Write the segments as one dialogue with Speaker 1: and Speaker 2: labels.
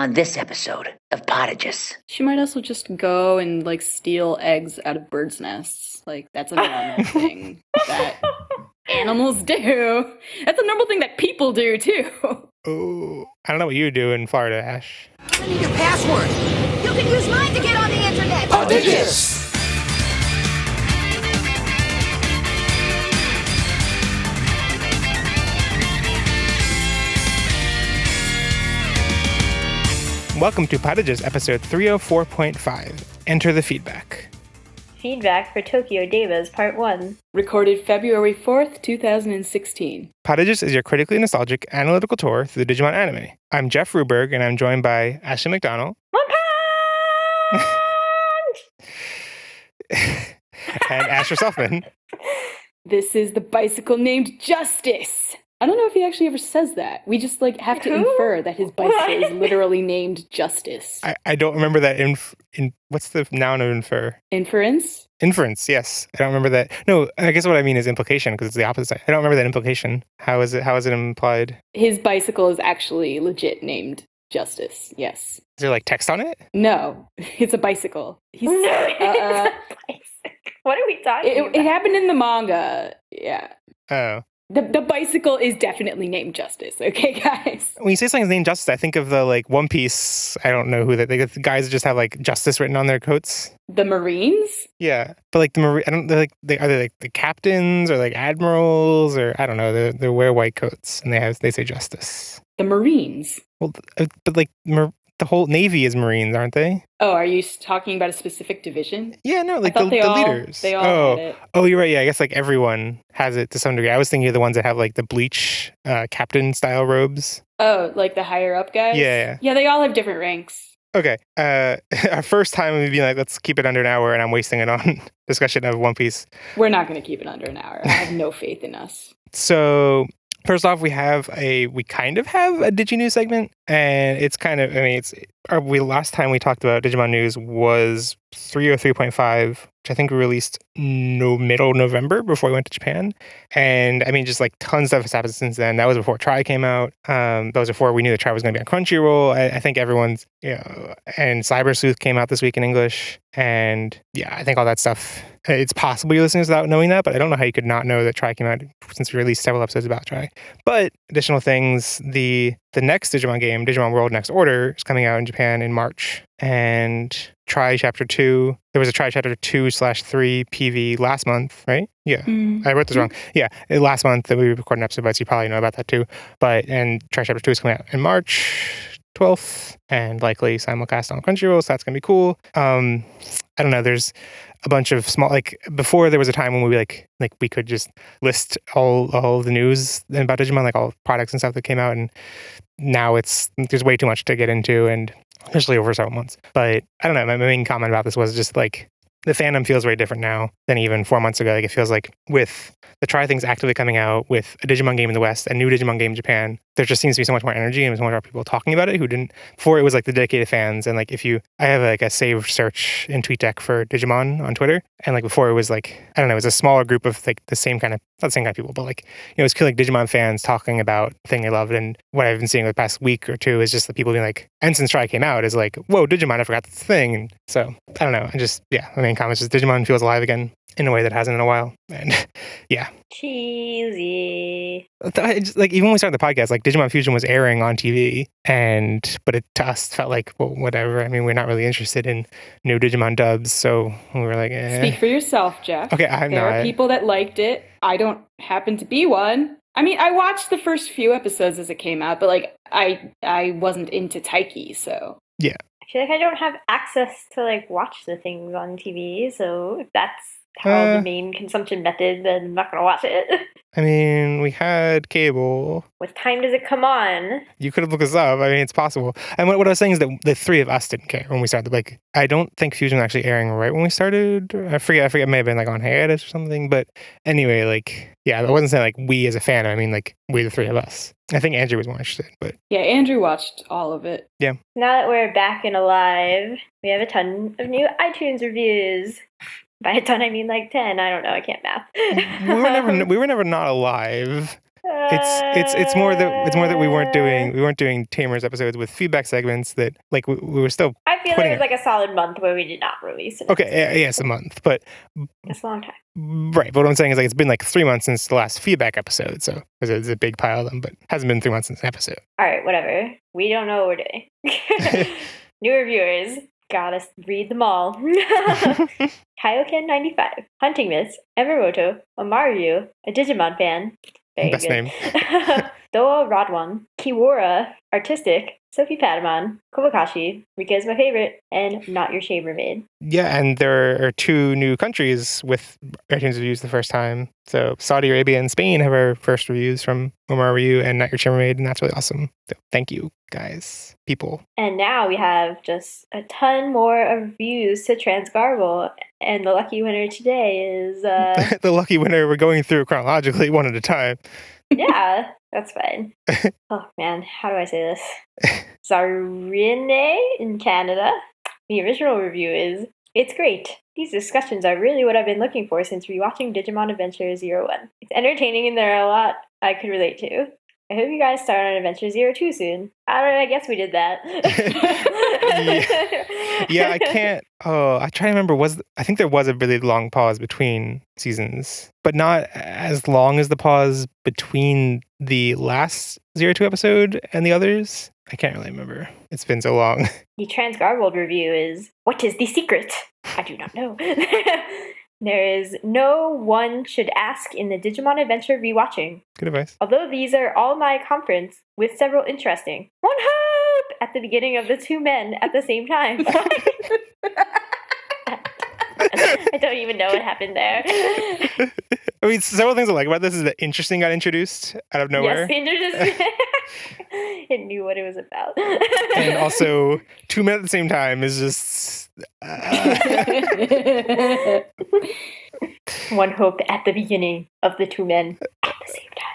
Speaker 1: on this episode of Podigious.
Speaker 2: She might also just go and, like, steal eggs out of birds' nests. Like, that's a normal thing that animals do. That's a normal thing that people do, too.
Speaker 3: Oh, I don't know what you do in Florida, Ash.
Speaker 4: I need your password.
Speaker 5: You can use mine to get on the internet.
Speaker 4: Podigious.
Speaker 3: Welcome to Podigious, episode 304.5. Enter the feedback.
Speaker 6: Feedback for Tokyo Devas, Part 1.
Speaker 2: Recorded February 4th, 2016.
Speaker 3: Podigious is your critically nostalgic analytical tour through the Digimon anime. I'm Jeff Ruberg, and I'm joined by Ashley McDonald.
Speaker 6: One
Speaker 3: And Asher Selfman.
Speaker 2: This is the bicycle named Justice. I don't know if he actually ever says that. We just, like, have to infer that his bicycle is literally named Justice.
Speaker 3: I don't remember that in what's the noun of infer?
Speaker 2: Inference?
Speaker 3: Inference, yes. I don't remember that. No, I guess what I mean is implication, because it's the opposite side. I don't remember that implication. How is it implied?
Speaker 2: His bicycle is actually legit named Justice, yes.
Speaker 3: Is there, like, text on it?
Speaker 2: No, it's a bicycle.
Speaker 6: What are we talking about?
Speaker 2: It happened in the manga, yeah.
Speaker 3: Oh.
Speaker 2: The bicycle is definitely named Justice, okay, guys?
Speaker 3: When you say something's named Justice, I think of the, like, One Piece, I don't know who that, the guys that just have, like, Justice written on their coats.
Speaker 2: The Marines?
Speaker 3: Yeah, but, like, are they like the captains or, like, admirals or, I don't know, they wear white coats and they say Justice.
Speaker 2: The Marines?
Speaker 3: Well, but, like, the whole Navy is Marines, aren't they?
Speaker 2: Oh, are you talking about a specific division?
Speaker 3: Yeah, no, like the leaders.
Speaker 2: They all had it.
Speaker 3: Oh, you're right. Yeah, I guess like everyone has it to some degree. I was thinking of the ones that have like the bleach captain style robes.
Speaker 2: Oh, like the higher up guys?
Speaker 3: Yeah.
Speaker 2: Yeah, they all have different ranks.
Speaker 3: Okay. Our first time we'd be like, let's keep it under an hour, and I'm wasting it on discussion of One Piece.
Speaker 2: We're not going to keep it under an hour. I have no faith in us.
Speaker 3: So first off, we kind of have a Digi-News segment, and it's kind of, last time we talked about Digimon News was 303.5, which I think we released middle November before we went to Japan. And I mean, just like tons of stuff has happened since then. That was before Try came out. That was before we knew that Try was going to be on Crunchyroll. I think everyone's, and Cyber Sleuth came out this week in English. And yeah, I think all that stuff, it's possible you're listening without knowing that, but I don't know how you could not know that Try came out since we released several episodes about Try. But additional things, the next Digimon game, Digimon World Next Order, is coming out in Japan in March. And Try Chapter 2, there was a Try Chapter 2/3 PV last month, right? Yeah, I wrote this wrong. Yeah, last month that we recorded an episode, but you probably know about that too. And Try Chapter 2 is coming out in March 12th, and likely simulcast on Crunchyroll, so that's going to be cool. I don't know, there's a bunch of small, like, before there was a time when we we could just list all the news about Digimon, like all products and stuff that came out, and now there's way too much to get into, and especially over several months. But I don't know, my main comment about this was just like the fandom feels very different now than even 4 months ago. Like, it feels like with the Try things actively coming out, with a Digimon game in the West, a new Digimon game in Japan, there just seems to be so much more energy and so much more people talking about it who didn't. Before, it was like the dedicated fans, and like I have like a saved search in TweetDeck for Digimon on Twitter, and like before it was like, I don't know, it was a smaller group of like the same kind of, not the same kind of people, but like, it's like Digimon fans talking about the thing they loved. And what I've been seeing the past week or two is just the people being like, and since Try came out, is like, whoa, Digimon, I forgot this thing. And so I don't know, the main comment is just Digimon feels alive again in a way that hasn't in a while. And yeah.
Speaker 6: Cheesy.
Speaker 3: Like, even when we started the podcast, like, Digimon Fusion was airing on TV, but it to us felt like, well, whatever. I mean, we're not really interested in new Digimon dubs, so we were like, eh.
Speaker 2: Speak for yourself, Jeff.
Speaker 3: Okay,
Speaker 2: there are people that liked it. I don't happen to be one. I mean, I watched the first few episodes as it came out, but like, I wasn't into Taiki, so.
Speaker 3: Yeah.
Speaker 6: I feel like I don't have access to like watch the things on TV, so if that's how the main consumption method, then I'm not going to watch it.
Speaker 3: I mean, we had cable.
Speaker 6: What time does it come on?
Speaker 3: You could have looked us up. I mean, it's possible. And what I was saying is that the three of us didn't care when we started. Like, I don't think Fusion was actually airing right when we started. I forget. It may have been like on hiatus or something. But anyway, like, yeah, I wasn't saying like we as a fan. I mean, like, we the three of us. I think Andrew was more interested, but
Speaker 2: yeah, Andrew watched all of it.
Speaker 3: Yeah.
Speaker 6: Now that we're back and alive, we have a ton of new iTunes reviews. By a ton, I mean like 10. I don't know. I can't math.
Speaker 3: We were never not alive. It's more that we weren't doing Tamers episodes with feedback segments that like we were still.
Speaker 6: I feel like
Speaker 3: putting
Speaker 6: it was like a solid month where we did not release it.
Speaker 3: Okay, yes, a month, but
Speaker 6: It's a long time.
Speaker 3: right. But what I'm saying is like it's been like 3 months since the last feedback episode, so there's a big pile of them, but it hasn't been 3 months since an episode.
Speaker 6: All right, whatever. We don't know what we're doing. New reviewers. Gotta read them all. Kaioken95, Hunting Myths, Emeroto, Amaru, a Digimon fan. Very
Speaker 3: Best
Speaker 6: good.
Speaker 3: name.
Speaker 6: Doa Rodwan, Kiwara, Artistic, Sophie Padaman, Kobokashi, Rika is my favorite, and Not Your Chambermaid.
Speaker 3: Yeah, and there are 2 new countries with iTunes reviews the first time. So Saudi Arabia and Spain have our first reviews from Omaru and Not Your Chambermaid, and that's really awesome. So thank you, guys, people.
Speaker 6: And now we have just a ton more reviews to Transgarble, and the lucky winner today is...
Speaker 3: The lucky winner, we're going through chronologically one at a time.
Speaker 6: Yeah, that's fine. Oh man, how do I say this? Zarine in Canada. The original review is, it's great. These discussions are really what I've been looking for since rewatching Digimon Adventure 01. It's entertaining and there are a lot I could relate to. I hope you guys start on Adventure 02 soon. I don't know, I guess we did that.
Speaker 3: Yeah, I can't. Oh, I try to remember. I think there was a really long pause between seasons, but not as long as the pause between the last 02 episode and the others. I can't really remember. It's been so long.
Speaker 6: The Transgarbled review is, what is the secret? I do not know. There is no one should ask in the Digimon Adventure rewatching.
Speaker 3: Good advice.
Speaker 6: Although these are all my conference, with several interesting. One hope at the beginning of the 2 men at the same time. I don't even know what happened there.
Speaker 3: I mean, several things I like about this is that interesting got introduced out of nowhere.
Speaker 6: Yes, it knew what it was about.
Speaker 3: And also, 2 men at the same time is just...
Speaker 6: One hope at the beginning of the 2 men at the same time.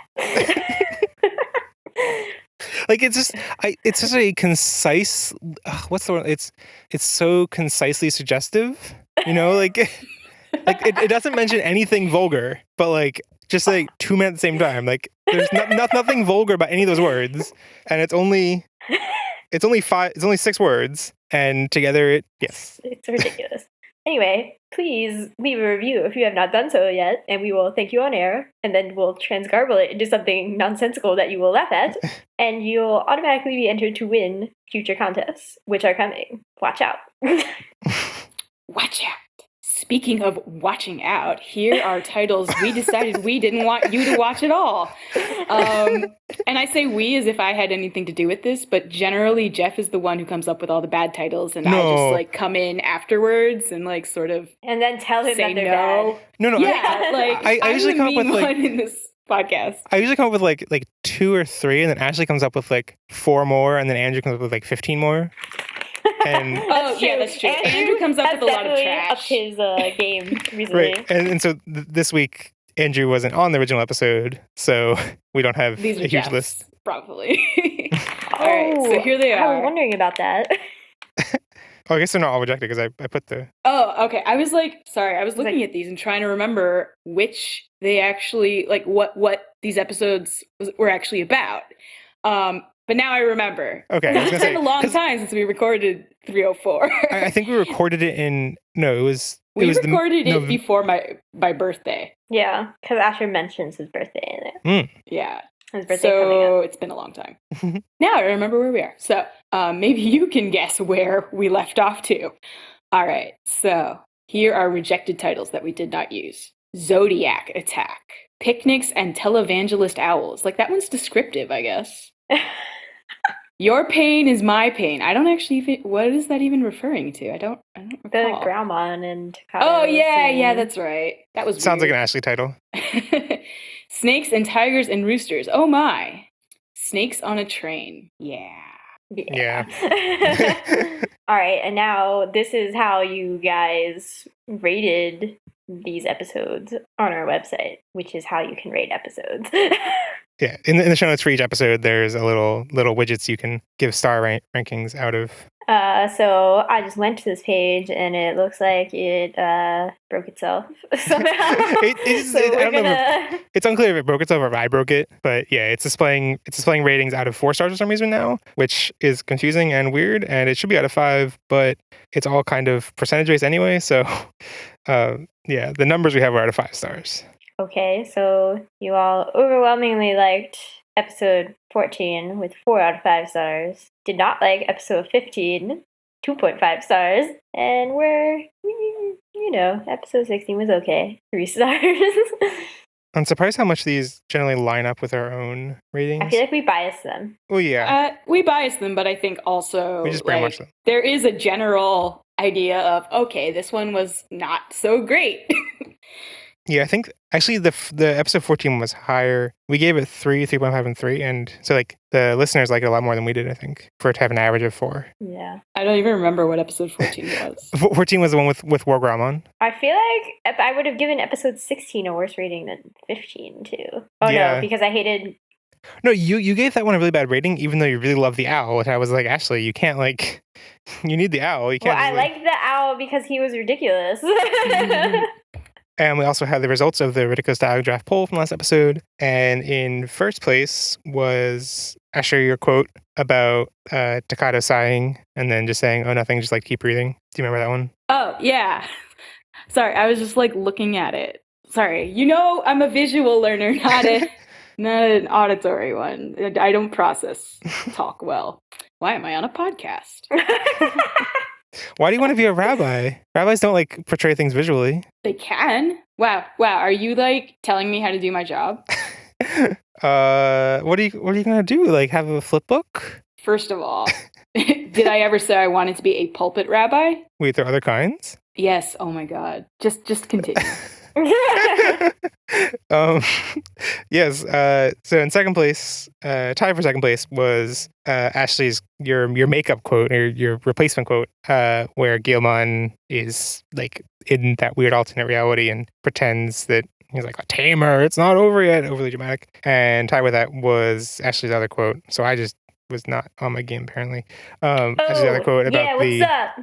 Speaker 3: Like it's just such a concise what's the word? It's so concisely suggestive, you know, like it doesn't mention anything vulgar, but like just like 2 men at the same time, like there's nothing vulgar about any of those words, and it's only 6 words, and together it's
Speaker 6: ridiculous. Anyway, please leave a review if you have not done so yet, and we will thank you on air, and then we'll transgarble it into something nonsensical that you will laugh at, and you'll automatically be entered to win future contests, which are coming. Watch out.
Speaker 2: Watch out. Speaking of watching out, here are titles we decided we didn't want you to watch at all. And I say we as if I had anything to do with this, but generally Jeff is the one who comes up with all the bad titles, and I just like come in afterwards and like sort of
Speaker 6: and then tell him
Speaker 2: say
Speaker 6: that they're bad.
Speaker 3: No.
Speaker 2: Yeah, like
Speaker 3: I usually come up with like
Speaker 2: one in this podcast.
Speaker 3: I usually come up with like 2 or 3, and then Ashley comes up with like 4 more, and then Andrew comes up with like 15 more. And
Speaker 2: that's true. Andrew comes up with a lot of trash.
Speaker 6: Upped his game recently.
Speaker 3: Right, and so this week Andrew wasn't on the original episode, so we don't have
Speaker 2: These are
Speaker 3: a huge
Speaker 2: Jeff's,
Speaker 3: list.
Speaker 2: Probably. All right, so here they are.
Speaker 6: I was wondering about that.
Speaker 3: Oh, I guess they're not all rejected because I put the...
Speaker 2: Oh, okay. I was looking at these and trying to remember which they actually, like, what these episodes were actually about. But now I remember.
Speaker 3: Okay, I was
Speaker 2: It's been a long time since we recorded 304.
Speaker 3: I think we recorded it in... No, it was...
Speaker 2: We recorded it before my birthday.
Speaker 6: Yeah, because Asher mentions his birthday in it.
Speaker 2: Yeah.
Speaker 6: His birthday coming
Speaker 2: So
Speaker 6: up.
Speaker 2: it's been a long time. Now I remember where we are. So maybe you can guess where we left off to. All right. So here are rejected titles that we did not use. Zodiac Attack. Picnics and Televangelist Owls. Like, that one's descriptive, I guess. Your pain is my pain. I don't actually even... What is that even referring to? I don't recall.
Speaker 6: The Graumon and Takados.
Speaker 2: Oh, yeah, that's right. That was
Speaker 3: Sounds
Speaker 2: weird.
Speaker 3: like an Ashley title.
Speaker 2: Snakes and Tigers and Roosters. Oh, my. Snakes on a Train. Yeah.
Speaker 6: All right, and now this is how you guys rated these episodes on our website, which is how you can rate episodes.
Speaker 3: Yeah, in the show notes for each episode, there's a little widgets you can give star rankings out of.
Speaker 6: So I just went to this page and it looks like it broke itself somehow.
Speaker 3: I don't know. It's unclear if it broke itself or if I broke it, but yeah, it's displaying ratings out of 4 stars for some reason now, which is confusing and weird. And it should be out of 5, but it's all kind of percentage based anyway. So yeah, the numbers we have are out of 5 stars.
Speaker 6: Okay, so you all overwhelmingly liked episode 14 with 4 out of 5 stars. Did not like episode 15, 2.5 stars. And episode 16 was okay, 3 stars.
Speaker 3: I'm surprised how much these generally line up with our own ratings.
Speaker 6: I feel like we bias them.
Speaker 3: Oh, yeah.
Speaker 2: We bias them, but I think also
Speaker 3: We just brainwash them.
Speaker 2: There is a general idea of, okay, this one was not so great.
Speaker 3: Yeah, I think actually the episode 14 was higher. We gave it 3.5, and 3, and so like the listeners like it a lot more than we did. I think for it to have an average of 4.
Speaker 6: Yeah,
Speaker 2: I don't even remember what episode 14 was.
Speaker 3: 14 was the one with War Gramon.
Speaker 6: I feel like I would have given episode 16 a worse rating than 15 too. Oh
Speaker 3: Yeah.
Speaker 6: no, because I hated.
Speaker 3: No, you gave that one a really bad rating, even though you really love the owl. And I was like, Ashley, you can't like, you need the owl. You can't.
Speaker 6: Well, I liked the owl because he was ridiculous.
Speaker 3: And we also had the results of the Ridiculous Dialogue Draft poll from last episode. And in first place was, Asher, your quote about Takado sighing and then just saying, oh, nothing, just like keep breathing. Do you remember that one?
Speaker 2: Oh, yeah. Sorry, I was just like looking at it. Sorry. I'm a visual learner, not an auditory one. I don't process talk well. Why am I on a podcast?
Speaker 3: Why do you want to be a rabbi? Rabbis don't like portray things visually.
Speaker 2: They can. Wow. Are you like telling me how to do my job?
Speaker 3: What are you gonna do? Like have a flip book?
Speaker 2: First of all, did I ever say I wanted to be a pulpit rabbi?
Speaker 3: Wait, there are other kinds?
Speaker 2: Yes. Oh my God. Just continue.
Speaker 3: Yes. So in second place, tied for second place was Ashley's your makeup quote or your replacement quote, where Guillemon is like in that weird alternate reality and pretends that he's like a tamer. It's not over yet. Overly dramatic. And tied with that was Ashley's other quote. So I just was not on my game apparently. Ashley's other quote about
Speaker 6: what's up?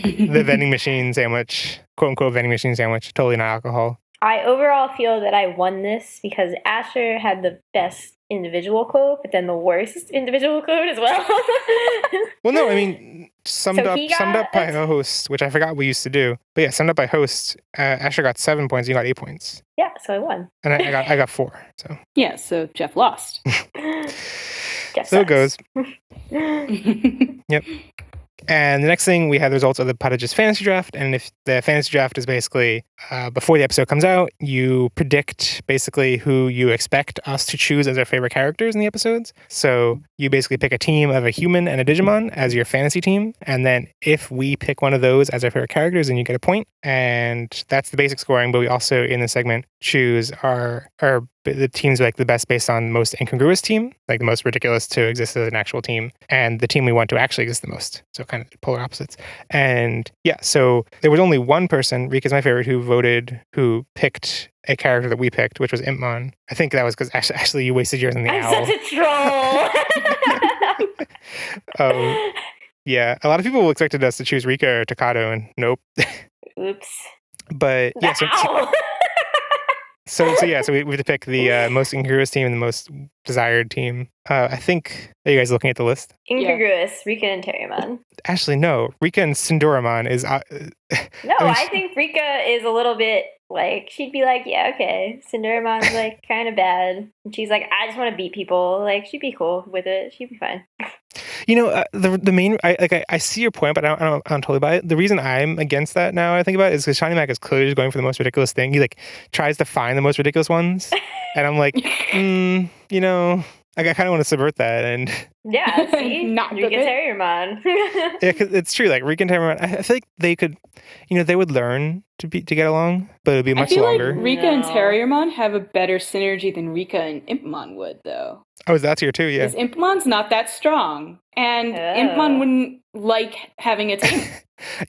Speaker 3: the vending machine sandwich, quote unquote vending machine sandwich, totally not alcohol.
Speaker 6: I overall feel that I won this because Asher had the best individual quote, but then the worst individual quote as well.
Speaker 3: Well, no, I mean, summed up by a host, which I forgot we used to do. But yeah, summed up by host, Asher got 7 points, you got 8 points.
Speaker 6: Yeah, so I won.
Speaker 3: And I got 4. So
Speaker 2: yeah, so Jeff lost.
Speaker 6: Jeff
Speaker 3: so it
Speaker 6: sucks.
Speaker 3: goes. Yep. And the next thing, we have the results of the Podigious fantasy draft. And if the fantasy draft is basically, before the episode comes out, you predict basically who you expect us to choose as our favorite characters in the episodes. So you basically pick a team of a human and a Digimon as your fantasy team. And then if we pick one of those as our favorite characters, then you get a point. And that's the basic scoring. But we also, in the segment, choose the teams like the best based on most incongruous team, like the most ridiculous to exist as an actual team, and the team we want to actually exist the most. So kind of polar opposites. And yeah, so there was only one person, Rika's my favorite, who picked a character that we picked, which was Impmon. I think that was because actually you wasted yours on the owl.
Speaker 6: I'm such a troll.
Speaker 3: Yeah, a lot of people expected us to choose Rika or Takado, and nope.
Speaker 6: Oops.
Speaker 3: But yeah, so we have to pick the most incongruous team and the most desired team. I think, are you guys looking at the list?
Speaker 6: Incongruous, Rika and Terriermon.
Speaker 3: Actually, no. Rika and Cinderamon is...
Speaker 6: No, I think Rika is a little bit like, she'd be like, yeah, okay. Cinderamon's like kind of bad. And she's like, I just want to beat people. Like, she'd be cool with it. She'd be fine.
Speaker 3: You know, the main... I see your point, but I don't totally buy it. The reason I'm against that now, I think about it, is because Shiny Mac is clearly just going for the most ridiculous thing. He like tries to find the most ridiculous ones. And I'm like, you know... I kind of want to subvert that, and
Speaker 6: yeah, see,
Speaker 2: not
Speaker 6: Rika Terriermon.
Speaker 3: Yeah, cause it's true. Like Rika and Terriermon, I feel like they could, they would learn to get along, but it'd be much longer.
Speaker 2: Like Rika and Terriermon have a better synergy than Rika and Impmon would, though.
Speaker 3: Oh, that's here too. Yeah,
Speaker 2: because Impmon's not that strong, and Impmon wouldn't like having a team.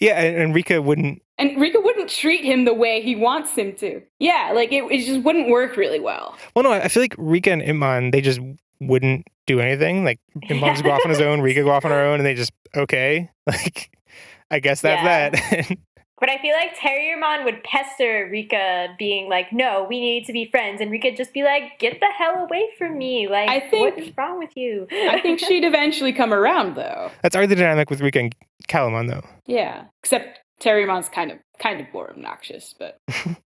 Speaker 3: Yeah, and Rika wouldn't.
Speaker 2: And Rika wouldn't treat him the way he wants him to. Yeah, like it just wouldn't work really well.
Speaker 3: Well, no, I feel like Rika and Impmon, they just wouldn't do anything. Like, Impmon just go off on his own, Rika go off on her own, and they just, okay. Like, I guess that's that.
Speaker 6: But I feel like Terriermon would pester Rika, being like, no, we need to be friends. And Rika just be like, get the hell away from me. Like, what's wrong with you?
Speaker 2: I think she'd eventually come around, though.
Speaker 3: That's already the dynamic with Rika and Calamon, though.
Speaker 2: Yeah. Except Terriermon's kind of more obnoxious, but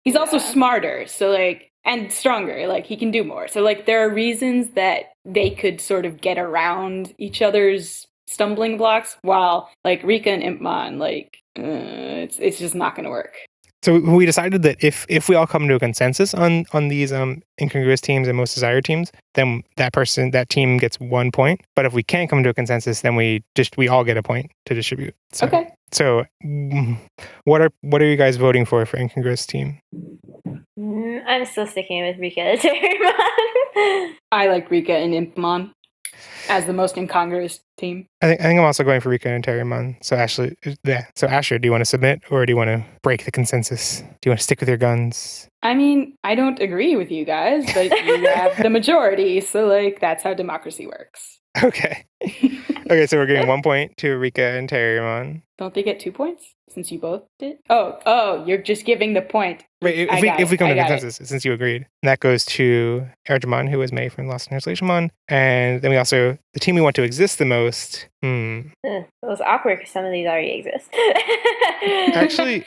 Speaker 2: he's also smarter, so like, and stronger. Like, he can do more. So like, there are reasons that they could sort of get around each other's stumbling blocks, while like Rika and Impmon, like, it's just not going to work.
Speaker 3: So we decided that if we all come to a consensus on these incongruous teams and most desired teams, then that team gets 1 point. But if we can't come to a consensus, then we all get a point to distribute. So,
Speaker 2: okay.
Speaker 3: So what are you guys voting for incongruous team?
Speaker 6: I'm still sticking with Rika and Terriermon.
Speaker 2: I like Rika and Impmon as the most incongruous team.
Speaker 3: I think I'm also going for Rika and Terriermon. So Ashley, yeah. So Asher, do you want to submit or do you want to break the consensus? Do you want to stick with your guns?
Speaker 2: I mean, I don't agree with you guys, but you have the majority, so like that's how democracy works.
Speaker 3: Okay. Okay, so we're getting 1 point to Rika and Terriermon.
Speaker 2: Don't they get 2 points since you both did? Oh, you're just giving the point.
Speaker 3: Right, if we come to consensus, since you agreed. And that goes to Erdramon, who was May from Lost in Translationmon. And then we also, the team we want to exist the most.
Speaker 6: It was awkward because some of these already exist.
Speaker 3: Actually,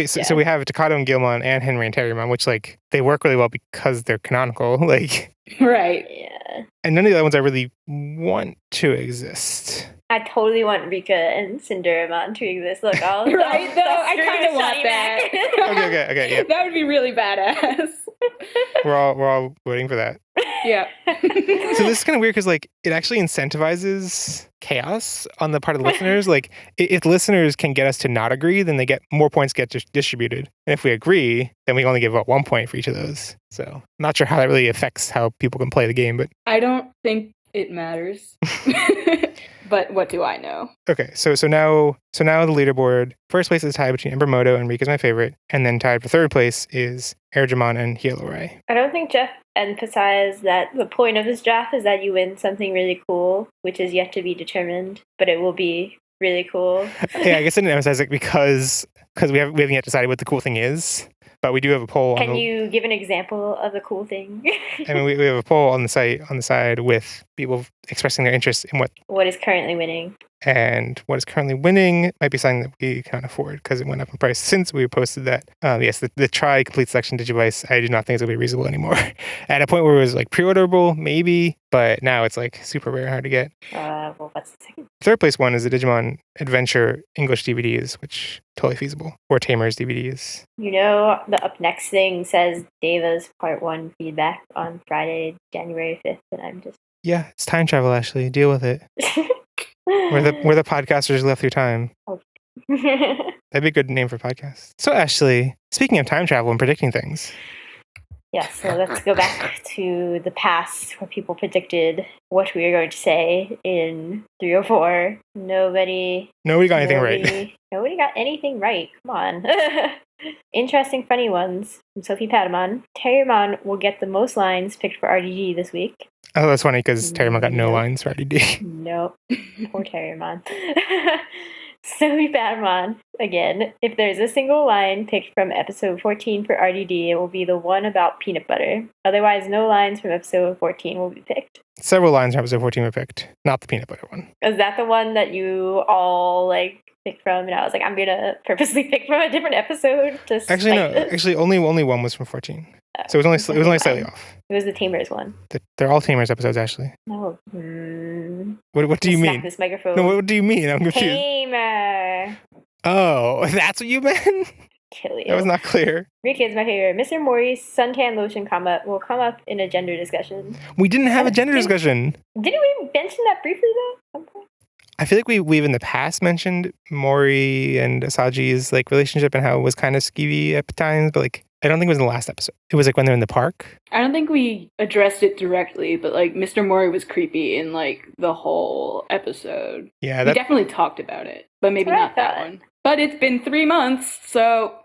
Speaker 3: so we have Takato and Gilmon and Henry and Terriermon, which like, they work really well because they're canonical. Like,
Speaker 2: right.
Speaker 6: Yeah.
Speaker 3: And none of the other ones I really want to exist.
Speaker 6: I totally want Rika and Cinderamon to exist. Look,
Speaker 2: I kind of want that.
Speaker 3: Okay, yeah.
Speaker 2: That would be really badass.
Speaker 3: We're all voting for that.
Speaker 2: Yeah.
Speaker 3: So this is kind of weird because like it actually incentivizes chaos on the part of the listeners. Like if listeners can get us to not agree, then they get more points get distributed. And if we agree, then we only give out 1 point for each of those. So not sure how that really affects how people can play the game, but
Speaker 2: I don't think it matters. But what do I know?
Speaker 3: Okay, so now the leaderboard. First place is tied between Embermoto and Rika's my favorite, and then tied for third place is Erdramon and Hielorai.
Speaker 6: I don't think Jeff emphasized that the point of this draft is that you win something really cool, which is yet to be determined, but it will be really cool.
Speaker 3: Yeah, I guess I didn't emphasize it because we haven't yet decided what the cool thing is. But we do have a poll.
Speaker 6: Can you give an example of the cool thing?
Speaker 3: I mean, we have a poll on the side with people expressing their interest in what
Speaker 6: is currently winning.
Speaker 3: And what is currently winning might be something that we can't afford because it went up in price since we posted that. Yes, the try complete selection Digivice, I do not think it's going to be reasonable anymore. At a point where it was like pre-orderable, maybe, but now it's like super rare and hard to get.
Speaker 6: Well, what's the second?
Speaker 3: Third place one is the Digimon Adventure English DVDs, which totally feasible. Or Tamers DVDs.
Speaker 6: You know, the up next thing says Devas Part 1 feedback on Friday, January 5th, and I'm just...
Speaker 3: Yeah, it's time travel, Ashley. Deal with it. We're the podcasters left through time.
Speaker 6: Oh.
Speaker 3: That'd be a good name for podcast. So, Ashley, speaking of time travel and predicting things.
Speaker 6: Yeah, so let's go back to the past where people predicted what we were going to say in 304. Nobody
Speaker 3: got anything right.
Speaker 6: Nobody got anything right. Come on. Interesting, funny ones from Sophie Patamon. Terriermon will get the most lines picked for RDD this week.
Speaker 3: Oh, that's funny because Terriermon got no lines for RDD.
Speaker 6: Nope. Poor Terriermon. Sophie Patamon, again, if there's a single line picked from episode 14 for RDD, it will be the one about peanut butter. Otherwise, no lines from episode 14 will be picked.
Speaker 3: Several lines from episode 14 were picked, not the peanut butter one.
Speaker 6: Is that the one that you all, like, picked from? And I was like, I'm going to purposely pick from a different episode to
Speaker 3: Actually, no.
Speaker 6: this.
Speaker 3: Only one was from 14. So it was only slightly off.
Speaker 6: It was the Tamers one.
Speaker 3: They're all Tamers episodes, Ashley.
Speaker 6: No.
Speaker 3: What do you mean?
Speaker 6: This microphone.
Speaker 3: No, what do you mean? I'm confused.
Speaker 6: Tamer.
Speaker 3: Oh, that's what you meant?
Speaker 6: Kill you.
Speaker 3: That was not clear.
Speaker 6: Rika is my favorite. Mr. Mori's suntan lotion will come up in a gender discussion.
Speaker 3: We didn't have a gender discussion.
Speaker 6: Didn't we mention that briefly though?
Speaker 3: I feel like we've in the past mentioned Mori and Asaji's like relationship and how it was kind of skeevy at times, but like I don't think it was in the last episode. It was like when they're in the park.
Speaker 2: I don't think we addressed it directly, but like Mr. Mori was creepy in like the whole episode.
Speaker 3: Yeah,
Speaker 2: we definitely talked about it, but maybe not that one. But it's been 3 months, so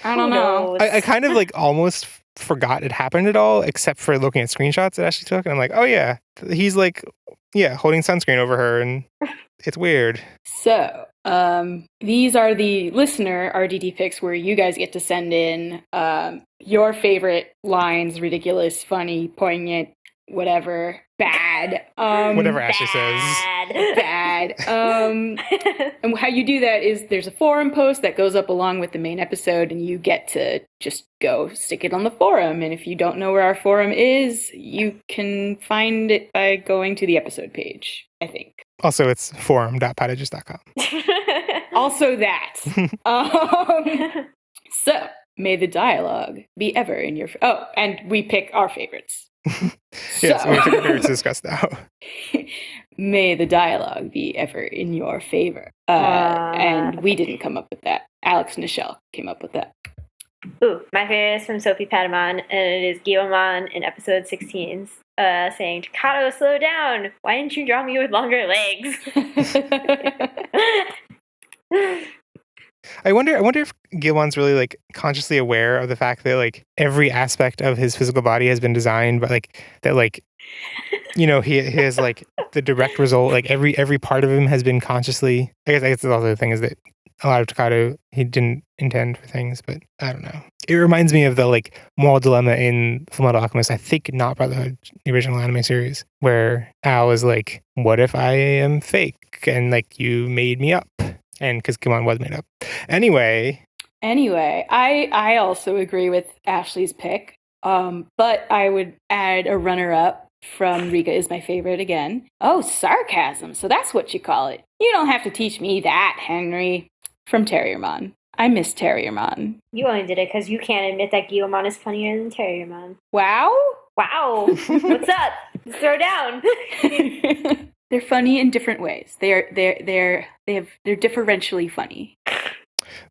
Speaker 2: I don't know.
Speaker 3: I kind of like almost forgot it happened at all, except for looking at screenshots that Ashley took. And I'm like, oh yeah, he's like, yeah, holding sunscreen over her, and it's weird.
Speaker 2: So, these are the listener RDD picks where you guys get to send in your favorite lines, ridiculous, funny, poignant, whatever, bad.
Speaker 3: Whatever Ashley says.
Speaker 2: Bad. And how you do that is there's a forum post that goes up along with the main episode, and you get to just go stick it on the forum. And if you don't know where our forum is, you can find it by going to the episode page, I think.
Speaker 3: Also, it's forum.podigious.com.
Speaker 2: Also that. So, may the dialogue be ever in your... Oh, and we pick our favorites.
Speaker 3: Yes, we pick our favorites to discuss now.
Speaker 2: May the dialogue be ever in your favor. And we didn't come up with that. Alex and Nichelle came up with that.
Speaker 6: Ooh, my favorite is from Sophie Patamon, and it is Guillemon in episode 16, saying, Takato, slow down! Why didn't you draw me with longer legs?
Speaker 3: I wonder if Guillemon's really like consciously aware of the fact that like every aspect of his physical body has been designed, but like that like he has like the direct result, like every part of him has been consciously. I guess the other thing is that a lot of Takato he didn't intend for things, but I don't know. It reminds me of the like moral dilemma in Fullmetal Alchemist, I think not Brotherhood, the original anime series, where Al is like, what if I am fake and like you made me up? And because Guillemon was made up. Anyway,
Speaker 2: I also agree with Ashley's pick, but I would add a runner-up from Rika is my favorite again. Oh, sarcasm. So that's what you call it. You don't have to teach me that, Henry. From Terriermon. I miss Terriermon.
Speaker 6: You only did it because you can't admit that Guillemon is funnier than Terriermon.
Speaker 2: Wow.
Speaker 6: What's up? Throw down.
Speaker 2: They're funny in different ways. They're differentially funny.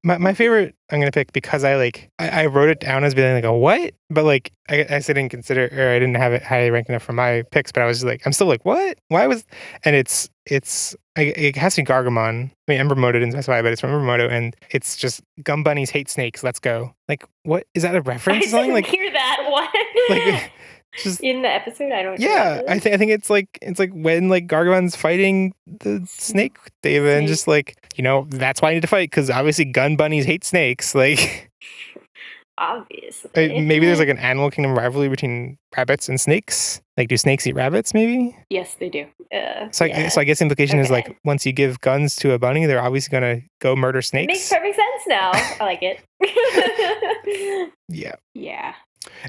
Speaker 3: My favorite I'm gonna pick because I wrote it down as being like a what, but like I still didn't consider, or I didn't have it highly ranked enough for my picks, but I was just like, I'm still like, what? Why was? And it has to be Gargamon. I mean, Ember Moto didn't specify, but it's from Ember Moto, and it's just Gum Bunnies hate snakes. Let's go. Like, what is that a reference?
Speaker 6: I
Speaker 3: to something?
Speaker 6: didn't
Speaker 3: Like,
Speaker 6: hear that. What?
Speaker 3: Like, just
Speaker 6: in the episode, I don't.
Speaker 3: Yeah, I think it's like when like Gargamon's fighting the snake Deva, and just like, that's why I need to fight, because obviously gun bunnies hate snakes. Like,
Speaker 6: obviously,
Speaker 3: maybe there's like an animal kingdom rivalry between rabbits and snakes. Like, do snakes eat rabbits? Maybe.
Speaker 2: Yes, they do.
Speaker 3: So I guess the implication is like, once you give guns to a bunny, they're obviously gonna go murder snakes.
Speaker 6: Makes perfect sense now. I like it.
Speaker 3: Yeah.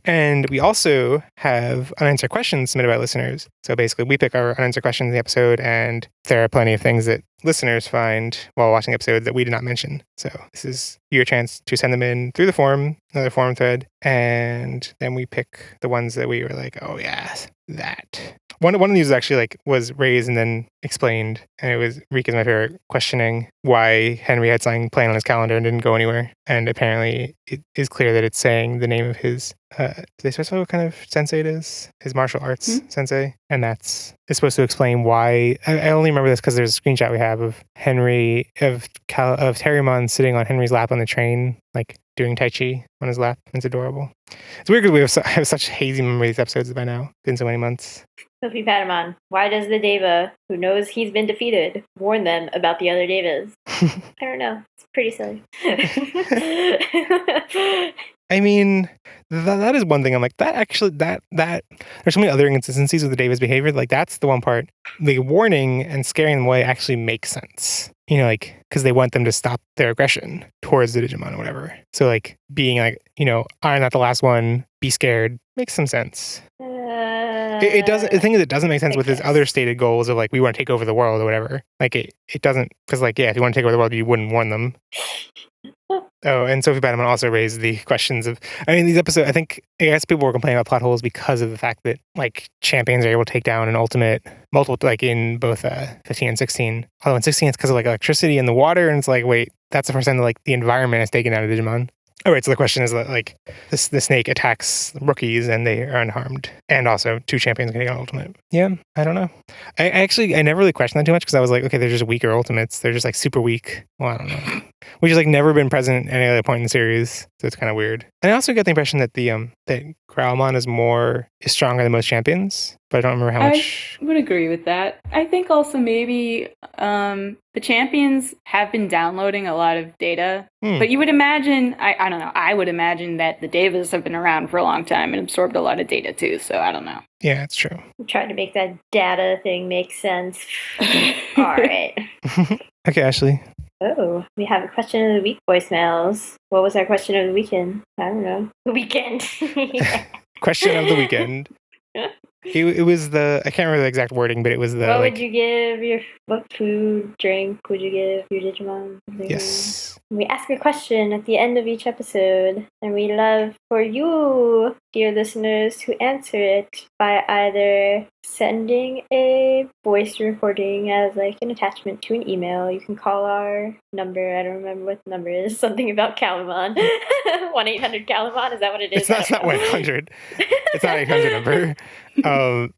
Speaker 3: And we also have unanswered questions submitted by listeners. So basically, we pick our unanswered questions in the episode, and there are plenty of things that listeners find while watching the episode that we did not mention. So this is your chance to send them in through the forum, another forum thread, and then we pick the ones that we were like, oh yeah, that. One of these actually was raised and then explained, and it was Rika's my favorite, questioning why Henry had something planned on his calendar and didn't go anywhere. And apparently it is clear that it's saying the name of his, do they specify what kind of sensei it is? His martial arts sensei. And it's supposed to explain why. I only remember this because there's a screenshot we have of Terriermon sitting on Henry's lap on the train, like doing Tai Chi on his lap. It's adorable. It's weird because I have such hazy memory of these episodes by now. Been so many months.
Speaker 6: Sophie Patamon, why does the Deva, who knows he's been defeated, warn them about the other Devas? I don't know. It's pretty silly.
Speaker 3: I mean, that is one thing. I'm like, that there's so many other inconsistencies with the Deva's behavior. Like, that's the one part. The warning and scaring them away actually makes sense. Because they want them to stop their aggression towards the Digimon or whatever. So, being I'm not the last one, be scared, makes some sense. It doesn't. The thing is, it doesn't make sense with his other stated goals of we want to take over the world or whatever. It doesn't, because if you want to take over the world, you wouldn't warn them. Oh, and Sophie Patamon also raised the questions of, these episodes, I guess people were complaining about plot holes because of the fact that, champions are able to take down an ultimate multiple, in both 15 and 16. Although in 16, it's because of, electricity in the water, and it's wait, that's the first time that, the environment is taken out of Digimon. All right, so the question is that, the snake attacks rookies and they are unharmed. And also, 2 champions can get an ultimate. Yeah, I don't know. I never really questioned that too much because I was like, okay, they're just weaker ultimates. They're just, super weak. Well, I don't know. which has like never been present at any other point in the series. So it's kind of weird. And I also get the impression that that Growlmon is stronger than most champions, but I don't remember how much.
Speaker 2: I would agree with that. I think also maybe the champions have been downloading a lot of data, but you would imagine, I don't know, I would imagine that the Devas have been around for a long time and absorbed a lot of data too, so I don't know.
Speaker 3: Yeah, it's true.
Speaker 6: I'm trying to make that data thing make sense. All right.
Speaker 3: Okay, Ashley.
Speaker 6: Oh, we have a question of the week voicemails. What was our question of the weekend? I don't know. The weekend.
Speaker 3: Question of the weekend. It was I can't remember the exact wording, but it was
Speaker 6: what would you give what food, drink would you give your Digimon?
Speaker 3: Yes.
Speaker 6: We ask a question at the end of each episode, and we love for you, dear listeners, to answer it by either sending a voice recording as like an attachment to an email. You can call our number. I don't remember what the number is. Something about Calamon. 1-800-Calamon. Is that what it is?
Speaker 3: It's not 100. It's not 800 number.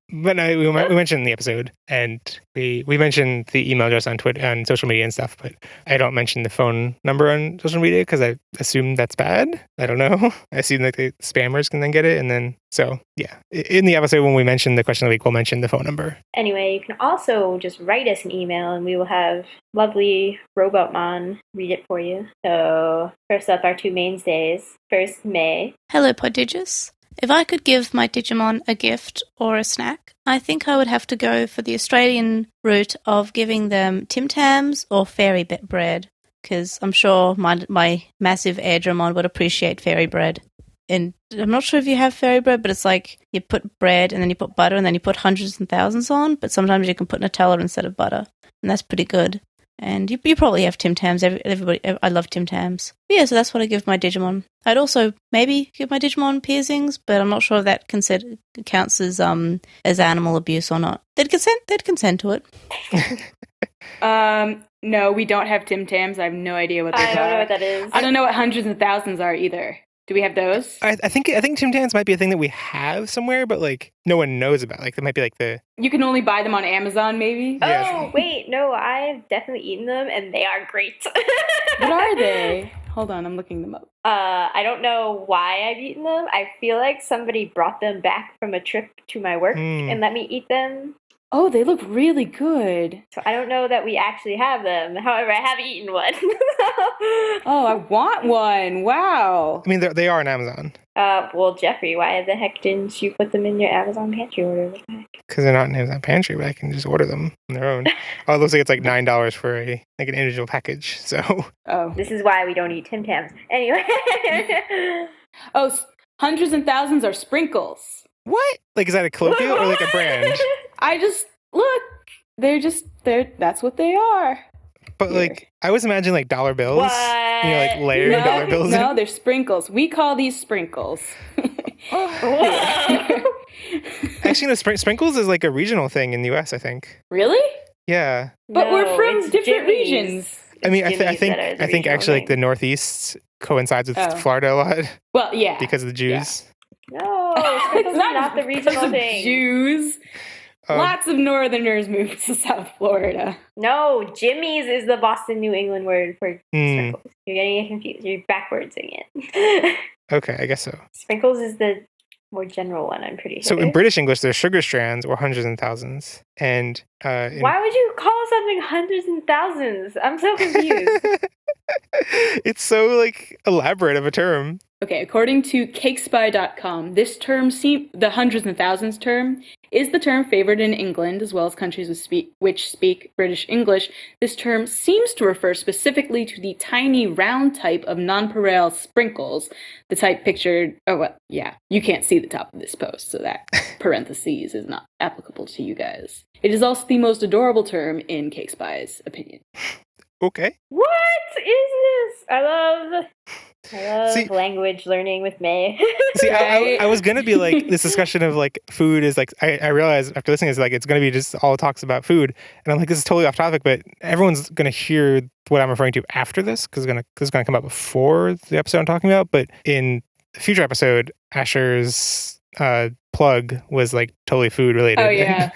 Speaker 3: But no, we mentioned in the episode, and we mentioned the email address on Twitter, on social media and stuff, but I don't mention the phone number on social media because I assume that's bad. I don't know. I assume that the spammers can then get it, and then so yeah. In the episode when we mention the question of the week, we'll mention the phone number.
Speaker 6: Anyway, you can also just write us an email, and we will have lovely Robotmon read it for you. So first up, our two mainstays. First, May.
Speaker 7: Hello, Podigious. If I could give my Digimon a gift or a snack, I think I would have to go for the Australian route of giving them Tim Tams or fairy bread, because I'm sure my massive Airdramon would appreciate fairy bread. And I'm not sure if you have fairy bread, but it's like you put bread and then you put butter and then you put hundreds and thousands on, but sometimes you can put Nutella instead of butter, and that's pretty good. And you probably have Tim Tams. Everybody, I love Tim Tams. But yeah, so that's what I give my Digimon. I'd also maybe give my Digimon piercings, but I'm not sure if that counts as animal abuse or not. They'd consent to it.
Speaker 2: No, we don't have Tim Tams. I have no idea what those are.
Speaker 6: I don't know what that is.
Speaker 2: I don't know what hundreds and thousands are either. Do we have those?
Speaker 3: I think Tim Tams might be a thing that we have somewhere, but like no one knows about. Like that might be like the.
Speaker 2: You can only buy them on Amazon, maybe.
Speaker 6: Oh wait, no, I've definitely eaten them, and they are great.
Speaker 2: What are they? Hold on, I'm looking them up.
Speaker 6: I don't know why I've eaten them. I feel like somebody brought them back from a trip to my work and let me eat them.
Speaker 2: Oh, they look really good.
Speaker 6: So I don't know that we actually have them. However, I have eaten one.
Speaker 2: Oh, I want one. Wow.
Speaker 3: I mean, they are on Amazon.
Speaker 6: Well, Jeffrey, why the heck didn't you put them in your Amazon pantry order? What the heck?
Speaker 3: Because they're not in Amazon pantry, but I can just order them on their own. Oh, it looks like it's like $9 for an individual package. So.
Speaker 2: Oh.
Speaker 6: This is why we don't eat Tim Tams. Anyway.
Speaker 2: Oh, hundreds and thousands are sprinkles.
Speaker 3: What? Like, is that a colloquial or like a brand?
Speaker 2: I just look. They're. That's what they are.
Speaker 3: But like, I was imagining like dollar bills.
Speaker 6: What?
Speaker 3: You know, like layered dollar bills.
Speaker 2: No, they're sprinkles. We call these sprinkles.
Speaker 3: Actually, no, sprinkles is like a regional thing in the U.S. I think.
Speaker 2: Really?
Speaker 3: Yeah.
Speaker 2: But we're from
Speaker 6: it's
Speaker 2: different
Speaker 6: Jimmy's.
Speaker 2: regions.
Speaker 3: I mean, I
Speaker 6: Jimmy's
Speaker 3: think
Speaker 6: that are the
Speaker 3: actually
Speaker 6: regional
Speaker 3: like the
Speaker 6: thing.
Speaker 3: Northeast coincides with Florida a lot
Speaker 2: Well, yeah.
Speaker 3: because of the Jews.
Speaker 6: No, sprinkles are not the regional thing.
Speaker 2: Jews. Lots of Northerners moved to South Florida.
Speaker 6: No, Jimmy's is the Boston, New England word for sprinkles. You're getting it confused. You're backwardsing it.
Speaker 3: Okay, I guess so.
Speaker 6: Sprinkles is the more general one, I'm pretty sure.
Speaker 3: So in British English, there's sugar strands or hundreds and thousands. And
Speaker 6: why would you call something hundreds and thousands? I'm so confused.
Speaker 3: It's so like elaborate of a term.
Speaker 2: Okay, according to cakespy.com, this term, the hundreds and thousands term, is the term favored in England as well as countries which speak British English. This term seems to refer specifically to the tiny round type of nonpareil sprinkles, the type pictured. Oh, well, yeah, you can't see the top of this post, so that parentheses is not applicable to you guys. It is also the most adorable term in Cakespy's opinion.
Speaker 3: Okay.
Speaker 6: What is this? I love language learning with May.
Speaker 3: See, I was gonna be like this discussion of like food is like I realized after listening is like it's gonna be just all talks about food, and I'm like this is totally off topic, but everyone's gonna hear what I'm referring to after this because it's gonna come out before the episode I'm talking about. But in a future episode, Asher's plug was like totally food related.
Speaker 2: Oh yeah.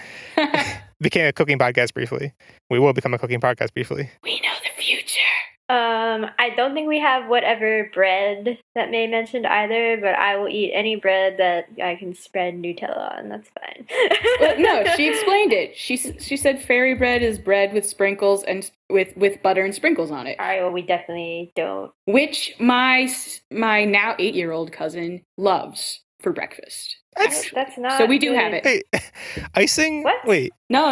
Speaker 3: Became a cooking podcast briefly. We will become a cooking podcast briefly.
Speaker 2: We know the future.
Speaker 6: I don't think we have whatever bread that May mentioned either, but I will eat any bread that I can spread Nutella on. That's fine.
Speaker 2: Well, no, she explained it. She said fairy bread is bread with sprinkles and with butter and sprinkles on it.
Speaker 6: All right, well, we definitely don't.
Speaker 2: Which my now 8-year-old cousin loves for breakfast.
Speaker 6: That's not.
Speaker 2: So we do
Speaker 6: good.
Speaker 2: have it.
Speaker 3: Hey, icing?
Speaker 6: What?
Speaker 3: Wait.
Speaker 2: No.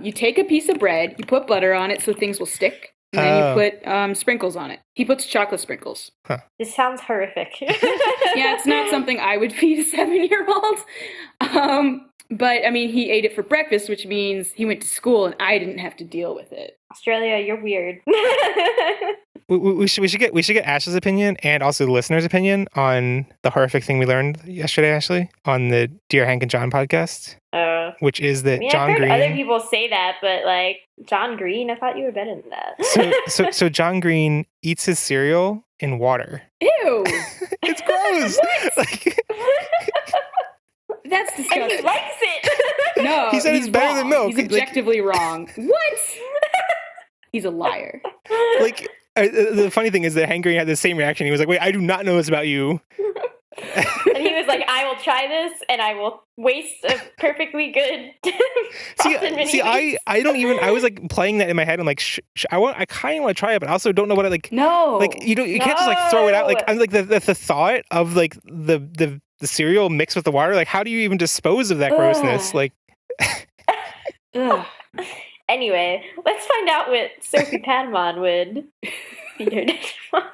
Speaker 2: You take a piece of bread, you put butter on it so things will stick, and then you put sprinkles on it. He puts chocolate sprinkles.
Speaker 3: Huh.
Speaker 6: This sounds horrific.
Speaker 2: Yeah, it's not something I would feed a 7-year-old. But, I mean, he ate it for breakfast, which means he went to school and I didn't have to deal with it.
Speaker 6: Australia, you're weird.
Speaker 3: We should get Ash's opinion and also the listener's opinion on the horrific thing we learned yesterday, Ashley, on the Dear Hank and John podcast, which is that John
Speaker 6: I've heard
Speaker 3: Green.
Speaker 6: other people say that, but like John Green, I thought you were better than that.
Speaker 3: So John Green eats his cereal in water.
Speaker 2: Ew!
Speaker 3: It's gross. Like,
Speaker 2: That's
Speaker 6: And
Speaker 2: disgusting.
Speaker 6: he likes it.
Speaker 2: No,
Speaker 3: He said
Speaker 2: he's
Speaker 3: it's better
Speaker 2: wrong.
Speaker 3: than milk.
Speaker 2: He's
Speaker 3: Like-
Speaker 2: objectively wrong. What? He's a liar.
Speaker 3: like the funny thing is that Hank Green had the same reaction. He was like, "Wait, I do not know this about you."
Speaker 6: And he was like, I will try this and I will waste a perfectly good
Speaker 3: I don't even. I was like playing that in my head. I'm like, I kind of want to try it, but I also don't know what I like.
Speaker 2: No.
Speaker 3: Like you can't just like throw it out. Like I'm like the thought of like the cereal mixed with the water. Like how do you even dispose of that grossness?
Speaker 2: Ugh.
Speaker 3: Like
Speaker 2: Ugh.
Speaker 6: Anyway, let's find out what Sophie Patamon would feed her Digimon.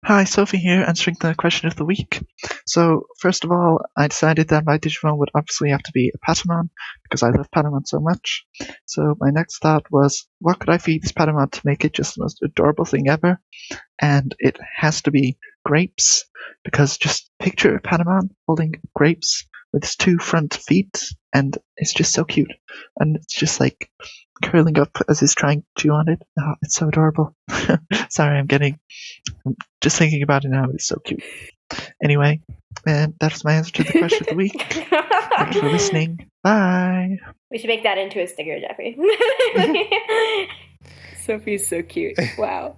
Speaker 8: Hi, Sophie here, answering the question of the week. So, first of all, I decided that my Digimon would obviously have to be a Patamon, because I love Patamon so much. So, my next thought was, what could I feed this Patamon to make it just the most adorable thing ever? And it has to be grapes, because just picture Patamon holding grapes with his 2 front feet, and it's just so cute. And it's just like curling up as he's trying to chew on it. Oh, it's so adorable. Sorry, I'm just thinking about it now. It's so cute. Anyway, that's my answer to the question of the week. Thanks for listening. Bye.
Speaker 6: We should make that into a sticker, Jeffrey.
Speaker 2: Sophie's so cute. Wow.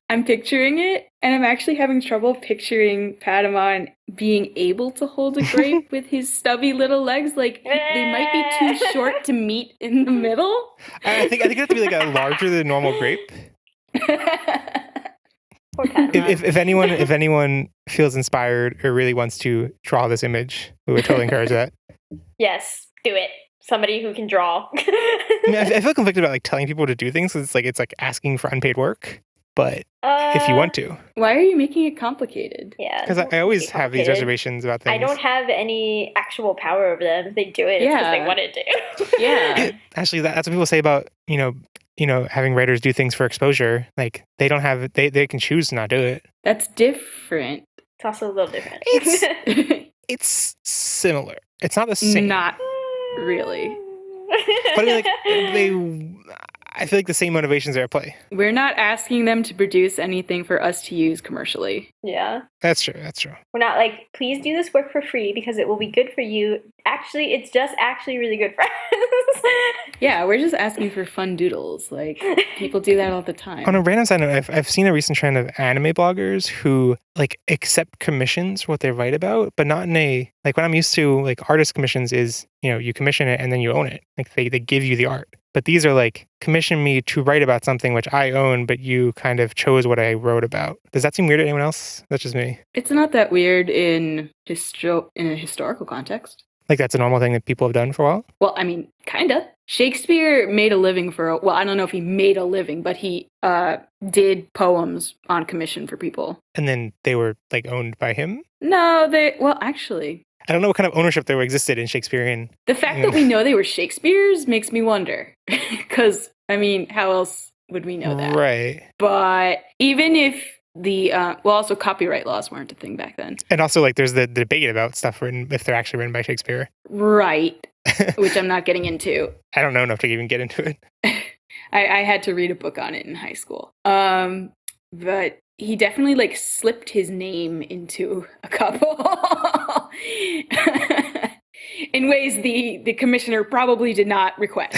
Speaker 2: I'm picturing it, and I'm actually having trouble picturing Patamon being able to hold a grape with his stubby little legs. Like, they might be too short to meet in the middle.
Speaker 3: I think it has to be like a larger than normal grape.
Speaker 6: Poor Patamon.
Speaker 3: If anyone feels inspired or really wants to draw this image, we would totally encourage that.
Speaker 6: Yes, do it. Somebody who can draw.
Speaker 3: I mean, I feel conflicted about like telling people to do things. It's like asking for unpaid work. But if you want to.
Speaker 2: Why are you making it complicated?
Speaker 6: Yeah.
Speaker 3: Because I always have these reservations about things.
Speaker 6: I don't have any actual power over them. If they do it, it's because they want to do.
Speaker 2: Yeah.
Speaker 3: Actually, that's what people say about, having writers do things for exposure. Like, they don't have, they can choose to not do it.
Speaker 2: That's different.
Speaker 6: It's also a little different.
Speaker 3: It's similar. It's not the same.
Speaker 2: Not really.
Speaker 3: But I mean, I feel like the same motivations are at play.
Speaker 2: We're not asking them to produce anything for us to use commercially.
Speaker 6: Yeah.
Speaker 3: That's true.
Speaker 6: We're not like, please do this work for free because it will be good for you. Actually, it's just actually really good for us.
Speaker 2: Yeah, we're just asking for fun doodles. Like, people do that all the time.
Speaker 3: On a random side note, I've seen a recent trend of anime bloggers who like accept commissions for what they write about, but not in a, like what I'm used to, like artist commissions is, you commission it and then you own it. Like they give you the art. But these are like, commission me to write about something which I own, but you kind of chose what I wrote about. Does that seem weird to anyone else? That's just me.
Speaker 2: It's not that weird in a historical context.
Speaker 3: Like that's a normal thing that people have done for a while?
Speaker 2: Well, I mean, kind of. Shakespeare made a living I don't know if he made a living, but he did poems on commission for people.
Speaker 3: And then they were like owned by him?
Speaker 2: No, actually.
Speaker 3: I don't know what kind of ownership there existed in Shakespearean.
Speaker 2: The fact that we know they were Shakespeare's makes me wonder. Because, I mean, how else would we know that?
Speaker 3: Right.
Speaker 2: But even if also copyright laws weren't a thing back then.
Speaker 3: And also, like, there's the debate about stuff written, if they're actually written by Shakespeare.
Speaker 2: Right. Which I'm not getting into.
Speaker 3: I don't know enough to even get into it.
Speaker 2: I had to read a book on it in high school. But he definitely like slipped his name into a couple in ways the commissioner probably did not request.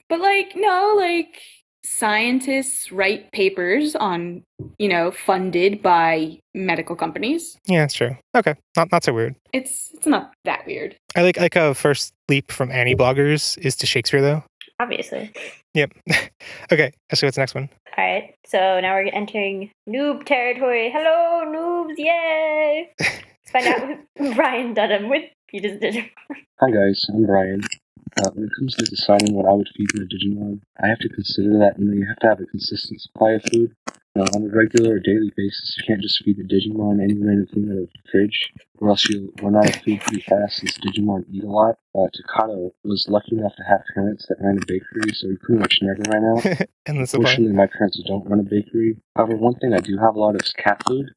Speaker 2: But scientists write papers on, funded by medical companies.
Speaker 3: Yeah, that's true. Okay, not so weird.
Speaker 2: It's not that weird.
Speaker 3: I like a first leap from Annie bloggers is to Shakespeare, though.
Speaker 6: Obviously.
Speaker 3: Yep. Okay, Ashley, what's the next one?
Speaker 6: All right, so now we're entering noob territory. Hello, noobs, yay! Let's find out who Brian Dunham with Peter's Digimon.
Speaker 9: Hi guys, I'm Brian. When it comes to deciding what I would feed my Digimon, I have to consider that you have to have a consistent supply of food. On a regular or daily basis, you can't just feed the Digimon any random thing out of the fridge, or else you'll run out of food pretty fast since Digimon eat a lot. Takato was lucky enough to have parents that ran a bakery, so he pretty much never ran out. Unfortunately, my parents don't run a bakery. However, one thing I do have a lot of is cat food.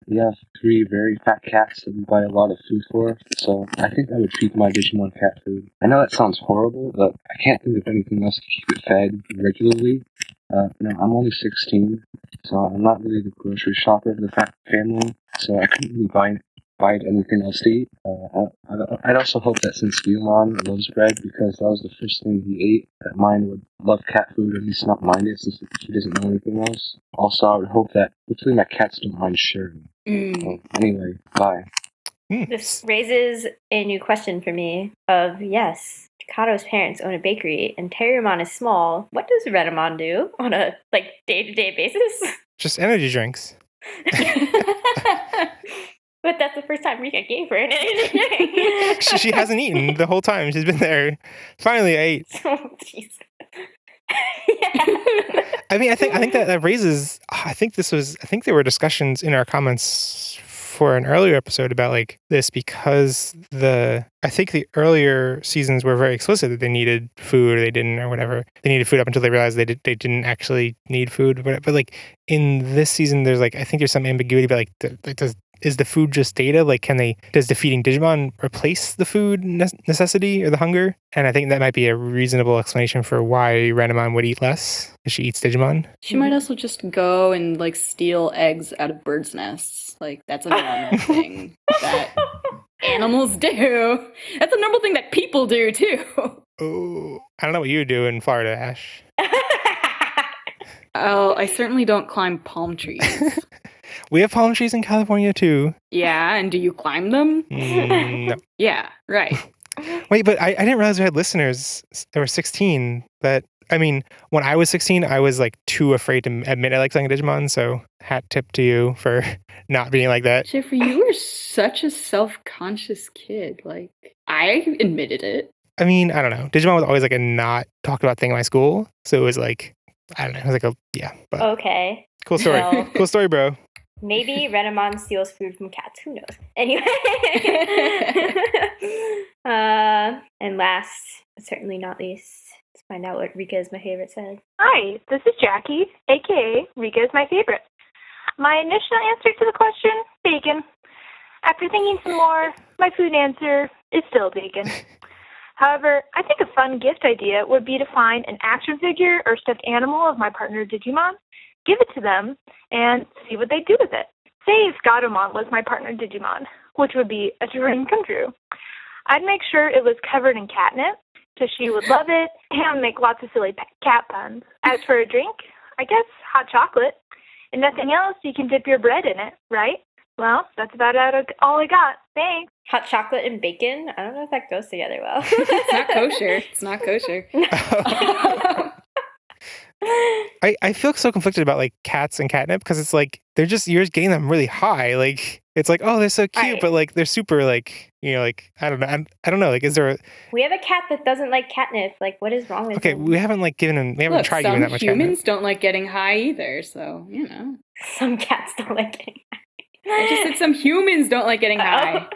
Speaker 9: We have 3 very fat cats that we buy a lot of food for, so I think I would feed my Digimon cat food. I know that sounds horrible, but I can't think of anything else to keep it fed regularly. I'm only 16, so I'm not really the grocery shopper of the family, so I couldn't really buy anything else to eat. I'd also hope that since Guillemon loves bread, because that was the first thing he ate, that mine would love cat food, or at least not mind it, since he doesn't know anything else. Also, I would hope that hopefully my cats don't mind sharing. Anyway, bye.
Speaker 6: This raises a new question for me of, yes, Takato's parents own a bakery, and Terriermon is small. What does Renamon do on a, day-to-day basis?
Speaker 3: Just energy drinks.
Speaker 6: But that's the first time Rika gave her an energy drink.
Speaker 3: She hasn't eaten the whole time. She's been there. Finally, I ate.
Speaker 6: Oh, jeez.
Speaker 3: I mean, I think that raises. I think there were discussions in our comments for an earlier episode about this, because I think the earlier seasons were very explicit that they needed food, or they didn't, or whatever. They needed food up until they realized they didn't actually need food. But in this season, there's I think there's some ambiguity about is the food just data? Does defeating Digimon replace the food necessity or the hunger? And I think that might be a reasonable explanation for why Renamon would eat less, because she eats Digimon.
Speaker 2: She might also just go and steal eggs out of birds' nests. That's a normal thing that animals do. That's a normal thing that people do too.
Speaker 3: Oh, I don't know what you do in Florida, Ash.
Speaker 2: Oh, I certainly don't climb palm trees.
Speaker 3: We have palm trees in California too.
Speaker 2: Yeah, and do you climb them?
Speaker 3: No.
Speaker 2: Yeah, right.
Speaker 3: Wait, but I didn't realize we had listeners that were 16. When I was 16, I was too afraid to admit I liked playing Digimon, so hat tip to you for not being like that.
Speaker 2: Jeffrey, you were such a self-conscious kid. I admitted it.
Speaker 3: I mean, I don't know. Digimon was always a not talked about thing in my school, so it was I don't know. It was but
Speaker 6: okay.
Speaker 3: Cool story.
Speaker 6: Well,
Speaker 3: cool story, bro.
Speaker 6: Maybe Renamon steals food from cats. Who knows? Anyway. And last, but certainly not least, let's find out what Rika is my favorite said.
Speaker 10: Hi, this is Jackie, aka Rika is my favorite. My initial answer to the question, bacon. After thinking some more, my food answer is still bacon. However, I think a fun gift idea would be to find an action figure or stuffed animal of my partner Digimon, give it to them, and see what they do with it. Say if Gatomon was my partner Digimon, which would be a dream come true. I'd make sure it was covered in catnip, so she would love it, and make lots of silly cat puns. As for a drink, I guess hot chocolate. And nothing else, you can dip your bread in it, right? Well, that's about all I got. Thanks.
Speaker 6: Hot chocolate and bacon? I don't know if that goes together well.
Speaker 2: It's not kosher. It's not kosher.
Speaker 3: I feel so conflicted about cats and catnip, because it's you're just getting them really high. It's oh, they're so cute, right. But they're super I don't know. I don't know. Is there
Speaker 6: We have a cat that doesn't like catnip. What is wrong with him?
Speaker 3: We haven't given him. We haven't tried giving that much catnip.
Speaker 2: Some humans don't like getting high either, so
Speaker 6: Some cats don't like getting high.
Speaker 2: I just said some humans don't like getting high.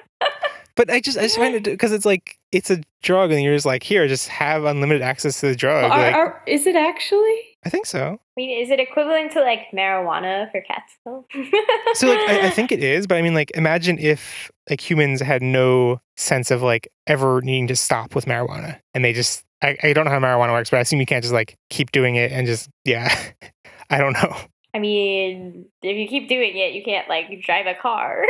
Speaker 3: But I just find it, because it's a drug, and you're just here, just have unlimited access to the drug.
Speaker 2: Well, is it actually?
Speaker 3: I think so.
Speaker 6: I mean, is it equivalent to marijuana for cats though?
Speaker 3: So I think it is, but I mean imagine if humans had no sense of ever needing to stop with marijuana, and they just I don't know how marijuana works, but I assume you can't just keep doing it and just I don't know.
Speaker 6: I mean, if you keep doing it, you can't drive a car.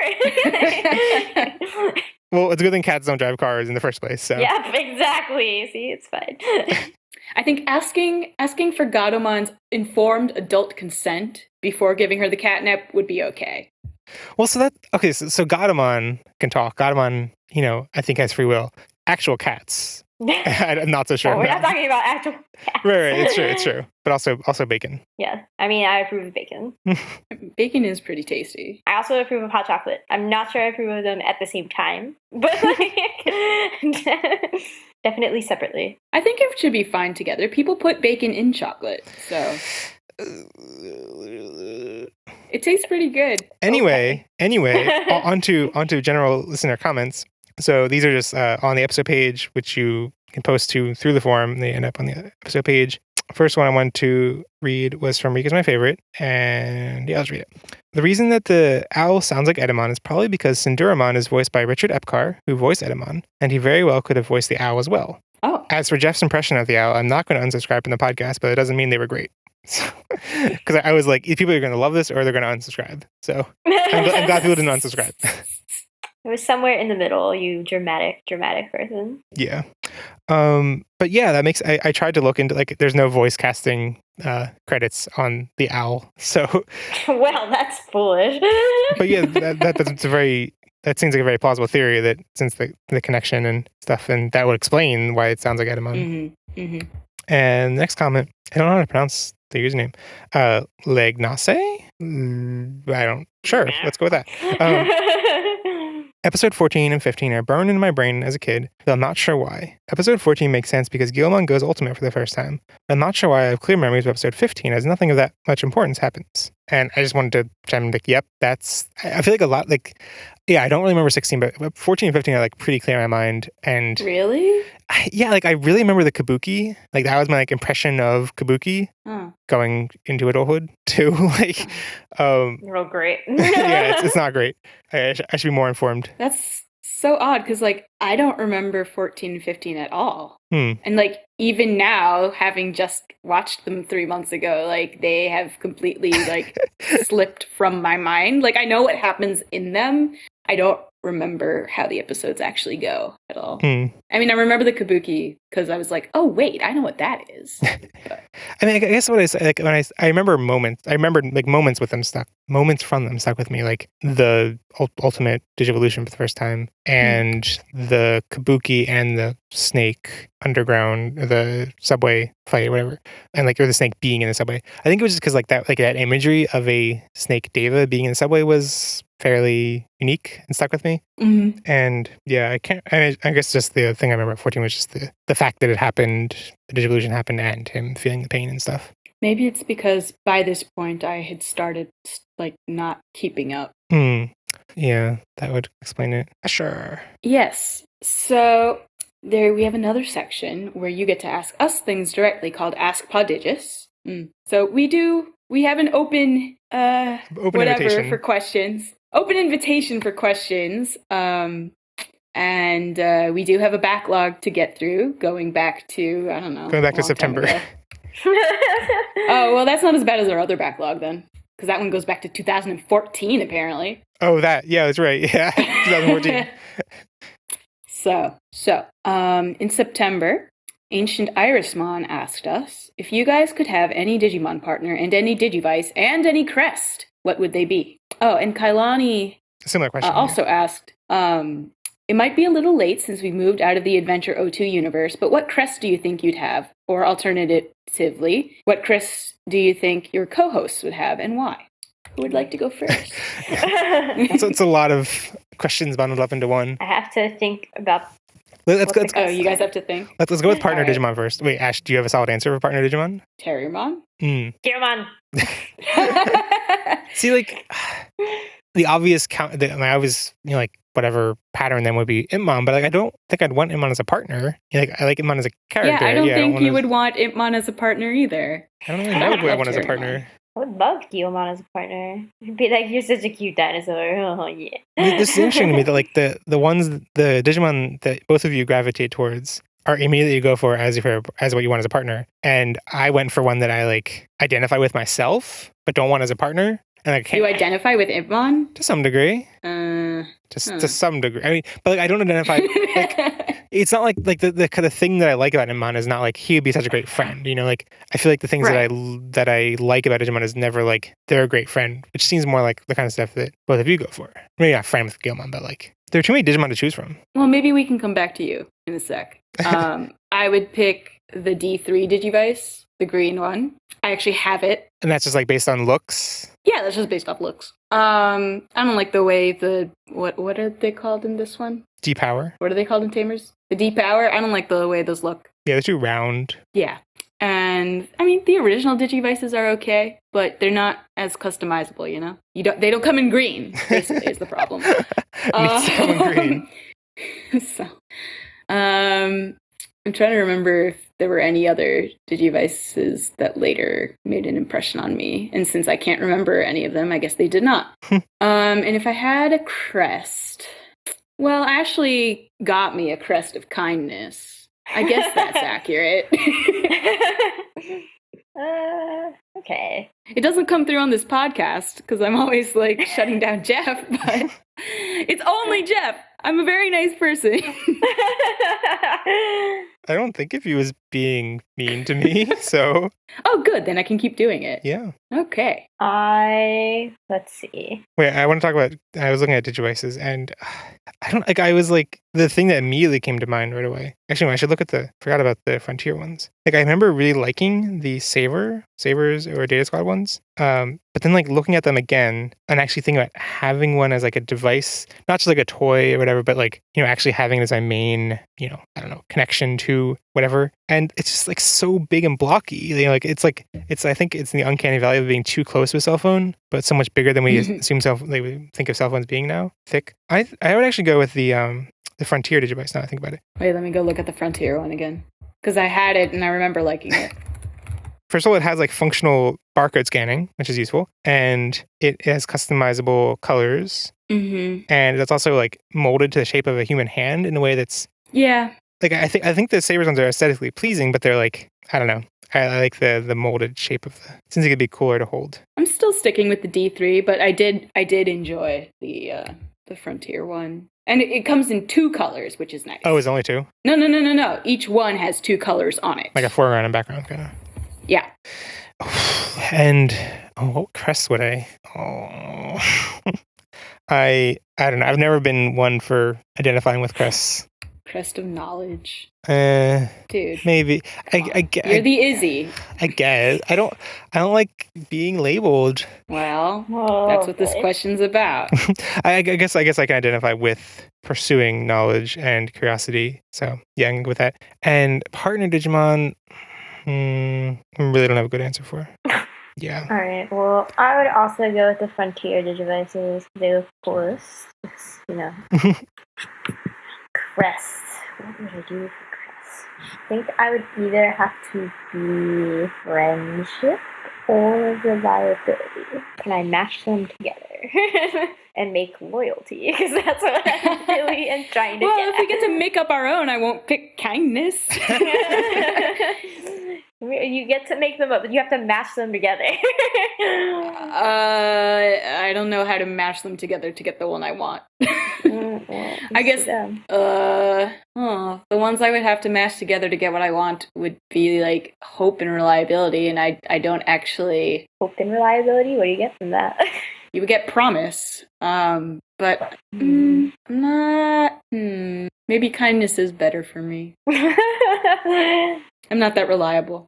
Speaker 3: Well, it's a good thing cats don't drive cars in the first place. So.
Speaker 6: Yeah, exactly. See, it's fine.
Speaker 2: I think asking for Gadomon's informed adult consent before giving her the catnip would be okay.
Speaker 3: Well, so Gatomon can talk. Gatomon, I think has free will. Actual cats, I'm not so sure.
Speaker 6: No, we're not talking about actual cats.
Speaker 3: Right, it's true. But also bacon.
Speaker 6: Yeah, I mean, I approve of bacon.
Speaker 2: Bacon is pretty tasty.
Speaker 6: I also approve of hot chocolate. I'm not sure I approve of them at the same time, but definitely separately.
Speaker 2: I think it should be fine together. People put bacon in chocolate, so it tastes pretty good.
Speaker 3: Anyway, onto general listener comments. So these are just on the episode page, which you can post to through the forum. They end up on the episode page. First one I wanted to read was from Rika's My Favorite, and yeah, let's read it. The reason that the owl sounds like Edamon is probably because Sinduramon is voiced by Richard Epcar, who voiced Edamon, and he very well could have voiced the owl as well.
Speaker 2: Oh.
Speaker 3: As for Jeff's impression of the owl, I'm not going to unsubscribe from the podcast, but it doesn't mean they were great. Because I was like, people are going to love this or they're going to unsubscribe. So I'm glad people didn't unsubscribe.
Speaker 6: It was somewhere in the middle, you dramatic person.
Speaker 3: Yeah. But yeah, that makes, I tried to look into, there's no voice casting credits on the owl. So.
Speaker 6: Well, that's foolish.
Speaker 3: But yeah, that seems like a very plausible theory that since the connection and stuff, and that would explain why it sounds like Edamon.
Speaker 2: Mm-hmm. Mm-hmm.
Speaker 3: And next comment, I don't know how to pronounce the username. Legnase? Sure, let's go with that. Episode 14 and 15 are burned into my brain as a kid, though I'm not sure why. Episode 14 makes sense because Guilmon goes ultimate for the first time. I'm not sure why I have clear memories of episode 15, as nothing of that much importance happens. And I just wanted to chime in, yep, that's, I feel like a lot, I don't really remember 16, but 14 and 15 are pretty clear in my mind. And
Speaker 2: really?
Speaker 3: I really remember the Kabuki. That was my impression of Kabuki going into adulthood too.
Speaker 6: Real great.
Speaker 3: Yeah, it's not great. I should be more informed.
Speaker 2: That's so odd because I don't remember 14 and 15 at all. And even now, having just watched them 3 months ago, they have completely slipped from my mind. I know what happens in them. I don't remember how the episodes actually go at all. I mean, I remember the Kabuki because I was like, oh wait, I know what that is. But.
Speaker 3: I mean, I guess what I say, when I remember moments. I remember moments with them moments from them stuck with me, the ultimate Digivolution for the first time, and the Kabuki and the snake underground, the subway fight, or whatever, and or the snake being in the subway. I think it was just because that imagery of a snake Deva being in the subway was fairly unique and stuck with me.
Speaker 2: Mm-hmm.
Speaker 3: And yeah, I guess just the thing I remember at 14 was just the fact that it happened, the Digivolution happened, and him feeling the pain and stuff.
Speaker 2: Maybe it's because by this point I had started not keeping up.
Speaker 3: Yeah, that would explain it. Sure.
Speaker 2: Yes. So there we have another section where you get to ask us things directly called Ask Podigious. So we have an open
Speaker 3: invitation
Speaker 2: for questions. Open invitation for questions. And we do have a backlog to get through, going back to, I don't know.
Speaker 3: Going back to September.
Speaker 2: Oh, well, that's not as bad as our other backlog then. Because that one goes back to 2014, apparently.
Speaker 3: Oh, yeah, that's right. Yeah, 2014.
Speaker 2: So, in September, Ancient Irismon asked us, if you guys could have any Digimon partner and any Digivice and any crest, what would they be? Oh, and Kailani
Speaker 3: similar question
Speaker 2: also asked, it might be a little late since we moved out of the Adventure 02 universe, but what crest do you think you'd have? Or alternatively, what crest do you think your co-hosts would have and why? Who would like to go first?
Speaker 3: So it's a lot of questions bundled up into one.
Speaker 6: I have to think about.
Speaker 3: Let's go.
Speaker 2: Oh, you guys have to think.
Speaker 3: Let's go with partner Digimon first. Wait, Ash, do you have a solid answer for partner Digimon?
Speaker 2: Terriermon?
Speaker 6: Terriermon.
Speaker 3: See, the obvious count. I always whatever pattern then would be Impmon, but I don't think I'd want Impmon as a partner. I like Impmon as a character.
Speaker 2: Yeah, I don't think you would want Impmon as a partner either.
Speaker 3: I don't really know who I want as a partner.
Speaker 6: I would love Guilmon as a partner. It'd be you're such a cute dinosaur. Oh, yeah.
Speaker 3: This is interesting to me that the ones, the Digimon that both of you gravitate towards are immediately go for as what you want as a partner. And I went for one that I identify with myself, but don't want as a partner. And
Speaker 2: you identify with Impmon?
Speaker 3: To some degree. To some degree. I mean, but I don't identify. it's not like the kind of thing that I like about Digimon is not like he would be such a great friend. You know, like I feel like the things that I like about Digimon is never like they're a great friend, which seems more like the kind of stuff that both of you go for. Maybe not friend with Gilmon, but like there are too many Digimon to choose from.
Speaker 2: Well, maybe we can come back to you in a sec. I would pick the D3 Digivice, the green one. I actually have it.
Speaker 3: And that's just like based on looks?
Speaker 2: Yeah, that's just based off looks. I don't like the way what are they called in this one?
Speaker 3: D-Power.
Speaker 2: What are they called in Tamers? The D-Power. I don't like the way those look.
Speaker 3: Yeah, they're too round.
Speaker 2: Yeah. And I mean, the original Digivices are okay, but they're not as customizable, you know? They don't come in green, basically, is the problem.
Speaker 3: Needs to come in green.
Speaker 2: So, I'm trying to remember if there were any other Digivices that later made an impression on me. And since I can't remember any of them, I guess they did not. And if I had a crest, well, Ashley got me a crest of kindness. I guess that's accurate.
Speaker 6: Okay.
Speaker 2: It doesn't come through on this podcast because I'm always like shutting down Jeff, but it's only Jeff. I'm a very nice person.
Speaker 3: I don't think if he was being mean to me, so.
Speaker 2: Oh, good. Then I can keep doing it.
Speaker 3: Yeah.
Speaker 2: Okay.
Speaker 6: Let's see.
Speaker 3: Wait, I want to talk about, I was looking at Digivices and I was like, the thing that immediately came to mind right away. Actually, I should look at forgot about the Frontier ones. Like, I remember really liking the Savers or Data Squad ones. But then like looking at them again and actually thinking about having one as like a device, not just like a toy or whatever, but like, you know, actually having it as my main, you know, I don't know, connection to whatever. And it's just like so big and blocky. You know, like I think it's the uncanny valley of being too close to a cell phone, but so much bigger than we assume we think of cell phones being now. Thick. I would actually go with the Frontier Digivice now I think about it.
Speaker 2: Wait, let me go look at the Frontier one again. Because I had it and I remember liking it.
Speaker 3: First of all, it has like functional barcode scanning, which is useful, and it has customizable colors, and it's also like molded to the shape of a human hand in a way that's like I think the Sabers ones are aesthetically pleasing, but they're like I don't know. I like the molded shape of the. Seems like it'd be cooler to hold.
Speaker 2: I'm still sticking with the D3, but I did enjoy the Frontier one. And it comes in 2 colors, which is nice.
Speaker 3: Oh, it's only 2?
Speaker 2: No. Each one has 2 colors on it.
Speaker 3: Like a foreground and background, kind of.
Speaker 2: Yeah.
Speaker 3: And what crest would I? Oh, I don't know. I've never been one for identifying with crests.
Speaker 2: Crest of knowledge.
Speaker 3: Dude. Maybe.
Speaker 2: You're the Izzy.
Speaker 3: I guess. I don't like being labeled.
Speaker 2: Well, that's what this question's about.
Speaker 3: I guess I can identify with pursuing knowledge and curiosity. So yeah, I can go with that. And partner Digimon, I really don't have a good answer for. Yeah.
Speaker 6: All right. Well, I would also go with the Frontier Digivices. They look coolest. You know. Crest. What would I do for crest? I think I would either have to be friendship or reliability. Can I mash them together and make loyalty? Because that's what I really am trying to get.
Speaker 2: Well, if we get to make up our own, I won't pick kindness.
Speaker 6: You get to make them up, but you have to mash them together.
Speaker 2: I don't know how to mash them together to get the one I want. I guess the ones I would have to mash together to get what I want would be like hope and reliability, and I don't actually
Speaker 6: hope and reliability. What do you get from that?
Speaker 2: You would get promise, but I'm not. Maybe kindness is better for me. I'm not that reliable.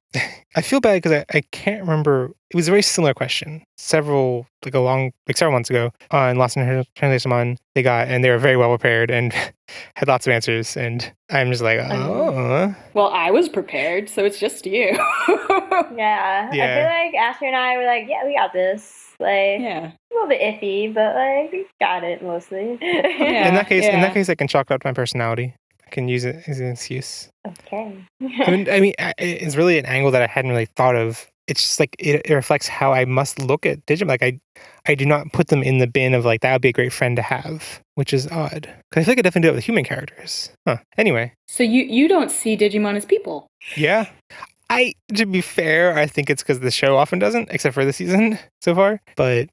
Speaker 3: I feel bad because I can't remember. It was a very similar question. Several months ago on Lost in Translation they were very well prepared and had lots of answers. And I'm just like, oh.
Speaker 2: Well, I was prepared, so it's just you.
Speaker 6: Yeah. I feel like Asher and I were like, yeah, we got this. Like, a little bit iffy, but like we got it mostly.
Speaker 3: In that case, I can chalk up my personality. I can use it as an excuse.
Speaker 6: Okay.
Speaker 3: I mean, it's really an angle that I hadn't really thought of. It's just like it reflects how I must look at Digimon. Like I do not put them in the bin of like that would be a great friend to have, which is odd. Because I feel like I definitely do it with human characters. Anyway.
Speaker 2: So you don't see Digimon as people?
Speaker 3: Yeah. To be fair, I think it's because the show often doesn't, except for the season so far. But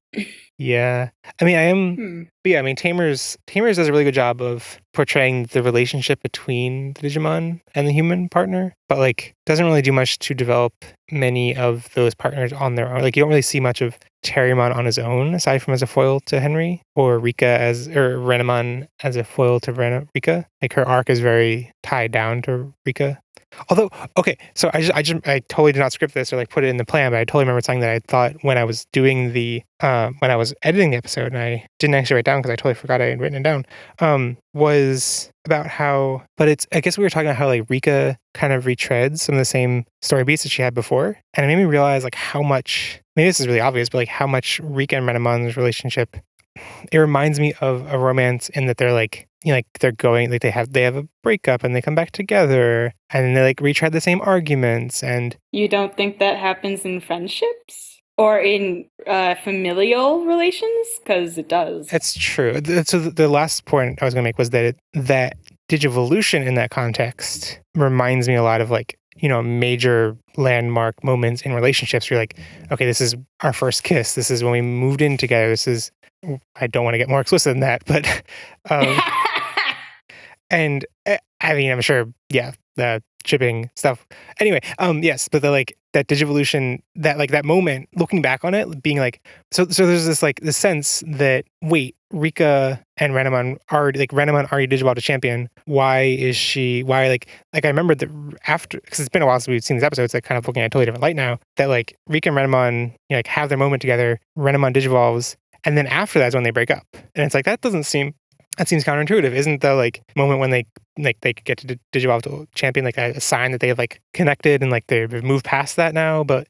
Speaker 3: yeah, I mean, Tamers does a really good job of portraying the relationship between the Digimon and the human partner, but like doesn't really do much to develop many of those partners on their own. Like you don't really see much of Terriermon on his own, aside from as a foil to Henry, or Renamon as a foil to Rika. Like her arc is very tied down to Rika. Although, okay, so I totally did not script this or like put it in the plan, but I totally remember something that I thought when I was doing when I was editing the episode, and I didn't actually write down because I totally forgot I had written it down, was about how, I guess we were talking about how like Rika kind of retreads some of the same story beats that she had before, and it made me realize like how much, maybe this is really obvious, but like how much Rika and Renamon's relationship, it reminds me of a romance in that they're like, like they're going, like they have a breakup and they come back together and then they like retread the same arguments. And
Speaker 2: you don't think that happens in friendships or in familial relations? Because it does.
Speaker 3: That's true. So the last point I was going to make was that that Digivolution in that context reminds me a lot of like, major landmark moments in relationships. You're like, okay, this is our first kiss. This is when we moved in together. This is, I don't want to get more explicit than that, but, and I mean, I'm sure, yeah, the shipping stuff. Anyway, yes, but that Digivolution, that moment, looking back on it, being like, so there's this like the sense that, wait, Rika and Renamon already Digiball to champion. Why I remember that after, because it's been a while since we've seen these episodes, like kind of looking at a totally different light now, that like Rika and Renamon, like have their moment together, Renamon Digivolves, and then after that's when they break up. And it's like, that seems counterintuitive. Isn't the like moment when they get to Digivolve to champion like a sign that they have like connected and like they've moved past that now? But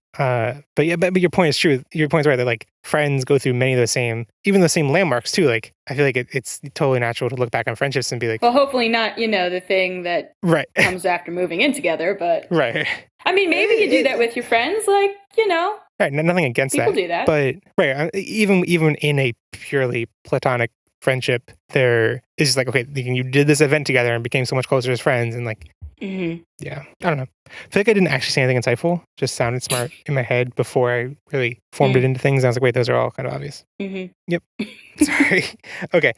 Speaker 3: your point is true. Your point's right that like friends go through many of the same landmarks too. Like I feel like it's totally natural to look back on friendships and be like,
Speaker 2: well, hopefully not, the thing that comes after moving in together, but
Speaker 3: right.
Speaker 2: I mean, maybe you do that with your friends, like,
Speaker 3: Right, nothing against
Speaker 2: people
Speaker 3: that.
Speaker 2: do that.
Speaker 3: But right, even in a purely platonic friendship, there is like, okay, you did this event together and became so much closer as friends, and like, yeah, I don't know. I feel like I didn't actually say anything insightful. Just sounded smart in my head before I really formed it into things. I was like, wait, those are all kind of obvious. Yep. Sorry. Okay.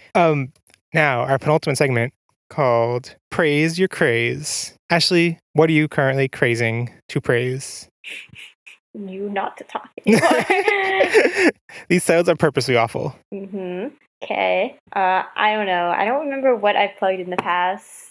Speaker 3: Now our penultimate segment called Praise Your Craze. Ashley, what are you currently crazing to praise?
Speaker 6: You not to talk anymore.
Speaker 3: These sounds are purposely awful.
Speaker 6: Okay. I don't know. I don't remember what I've plugged in the past.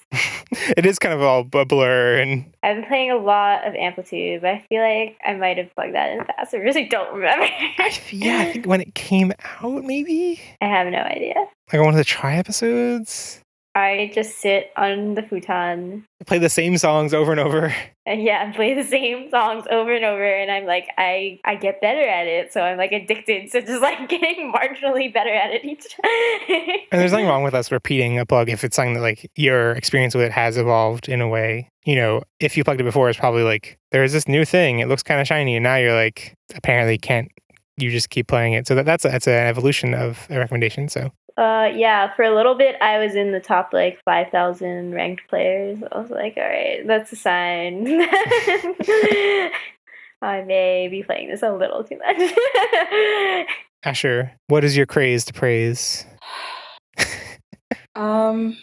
Speaker 3: It is kind of all a blur, and
Speaker 6: I've been playing a lot of Amplitude, but I feel like I might have plugged that in the past. I really don't remember.
Speaker 3: I think when it came out, maybe?
Speaker 6: I have no idea.
Speaker 3: Like one of the try episodes?
Speaker 6: I just sit on the futon.
Speaker 3: Play the same songs over and over.
Speaker 6: And yeah, play the same songs over and over, and I'm like, I get better at it, so I'm like addicted to just like getting marginally better at it each time.
Speaker 3: And there's nothing wrong with us repeating a plug if it's something that like your experience with it has evolved in a way. If you plugged it before, it's probably like, there's this new thing, it looks kind of shiny, and now you're like, apparently can't, you just keep playing it. So that's an evolution of a recommendation, so.
Speaker 6: Yeah, for a little bit, I was in the top, 5,000 ranked players. I was like, all right, that's a sign. I may be playing this a little too much.
Speaker 3: Asher, what is your craze to praise?
Speaker 2: I've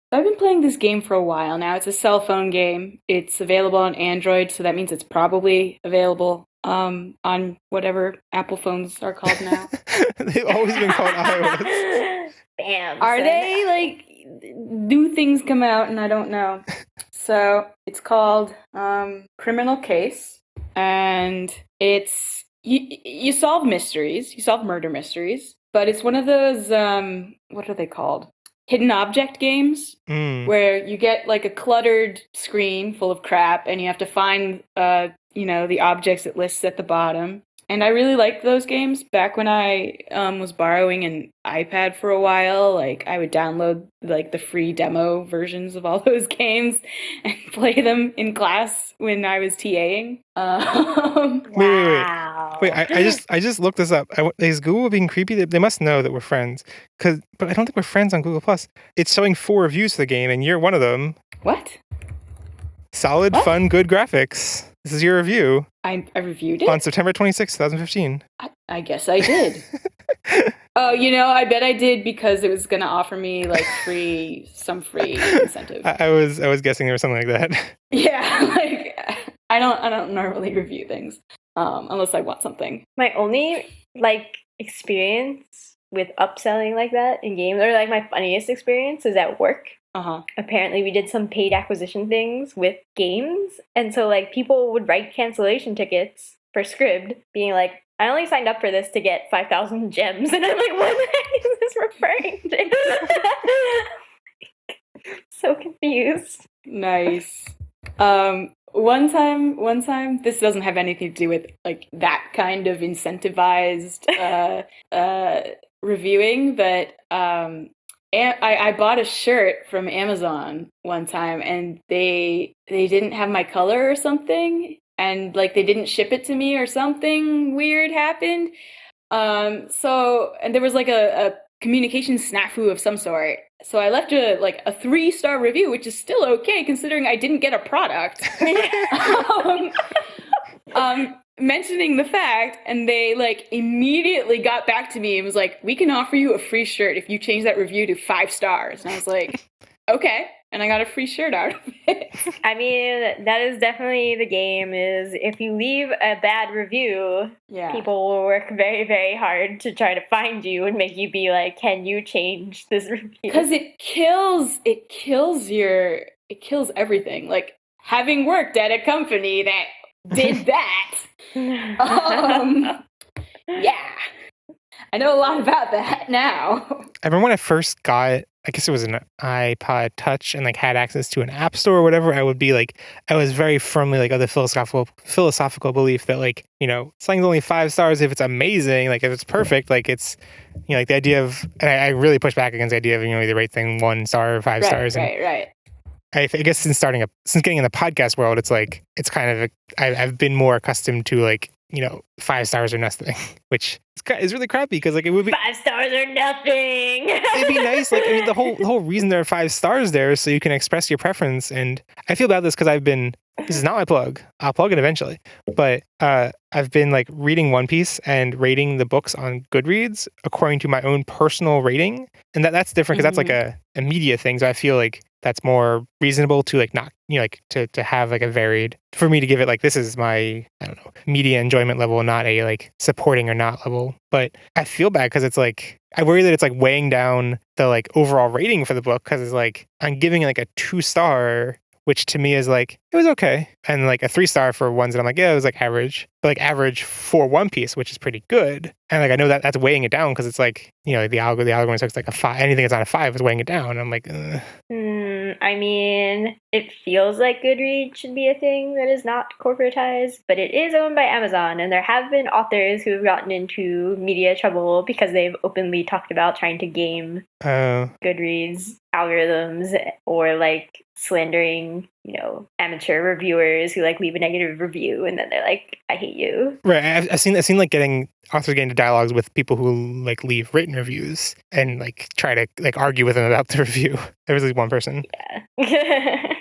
Speaker 2: been playing this game for a while now. It's a cell phone game. It's available on Android, so that means it's probably available on whatever Apple phones are called now.
Speaker 3: They've always been called iOS.
Speaker 6: Bam.
Speaker 2: Are they new things come out and I don't know. So it's called Criminal Case, and it's you solve mysteries, you solve murder mysteries, but it's one of those what are they called? Hidden object games, where you get like a cluttered screen full of crap and you have to find the objects it lists at the bottom. And I really liked those games back when I was borrowing an iPad for a while. Like I would download the free demo versions of all those games and play them in class when I was TAing.
Speaker 3: Wait! I just looked this up. Is Google being creepy? They must know that we're friends. But I don't think we're friends on Google Plus. It's showing 4 reviews for the game, and you're one of them.
Speaker 2: What?
Speaker 3: Solid, fun, good graphics. This is your review.
Speaker 2: I reviewed it
Speaker 3: on September 26, 2015.
Speaker 2: I guess I did. Oh, I bet I did because it was going to offer me like some free incentive.
Speaker 3: I was guessing there was something like that.
Speaker 2: Yeah, like I don't normally review things unless I want something.
Speaker 6: My only experience with upselling like that in games, or like my funniest experience, is at work. Apparently we did some paid acquisition things with games, and so like people would write cancellation tickets for Scribd being like, I only signed up for this to get 5,000 gems, and I'm like, what the heck is this referring to? So confused.
Speaker 2: Nice. One time, this doesn't have anything to do with like that kind of incentivized reviewing, but I bought a shirt from Amazon one time, and they didn't have my color or something, and like they didn't ship it to me or something weird happened. And there was like a communication snafu of some sort. So I left a 3-star review, which is still okay considering I didn't get a product. Mentioning the fact, and they like immediately got back to me and was like, we can offer you a free shirt if you change that review to 5 stars. And I was like, okay. And I got a free shirt out of it.
Speaker 6: I mean, that is definitely the game, is if you leave a bad review, people will work very, very hard to try to find you and make you be like, can you change this review?
Speaker 2: Because it kills everything. Like, having worked at a company that did that, yeah. I know a lot about that now.
Speaker 3: I remember when I first got, I guess it was an iPod Touch and like had access to an app store or whatever, I was very firmly like of the philosophical belief that like, something's only 5 stars if it's amazing, like if it's perfect, like it's, like the idea of, and I really push back against the idea of, either rate thing 1 star or 5 stars.
Speaker 2: Right.
Speaker 3: I guess since getting in the podcast world, it's like, it's kind of, I've been more accustomed to like, 5 stars or nothing, which is really crappy because like it would be
Speaker 6: 5 stars or nothing.
Speaker 3: It'd be nice. Like, I mean, the whole reason there are 5 stars there is so you can express your preference. And I feel about this because this is not my plug. I'll plug it eventually. But I've been like reading One Piece and rating the books on Goodreads according to my own personal rating. And that's different because that's like a media thing. So I feel like that's more reasonable to like not, to have like a varied, for me to give it like, this is my, I don't know, media enjoyment level, not a like supporting or not level. But I feel bad because it's like, I worry that it's like weighing down the like overall rating for the book because it's like, I'm giving like a 2-star, which to me is like, it was okay. And like a 3-star for ones that I'm like, yeah, it was like average. But like average for One Piece, which is pretty good. And like, I know that that's weighing it down because it's like, the algorithm looks like a 5. Anything that's not a 5 is weighing it down. And I'm like,
Speaker 6: I mean, it feels like Goodreads should be a thing that is not corporatized, but it is owned by Amazon. And there have been authors who have gotten into media trouble because they've openly talked about trying to game Goodreads algorithms or like slandering, amateur reviewers who like leave a negative review and then they're like, I hate you.
Speaker 3: Right. I've seen like authors get into dialogues with people who like leave written reviews and like try to like argue with them about the review. There was at least one person.
Speaker 6: Yeah.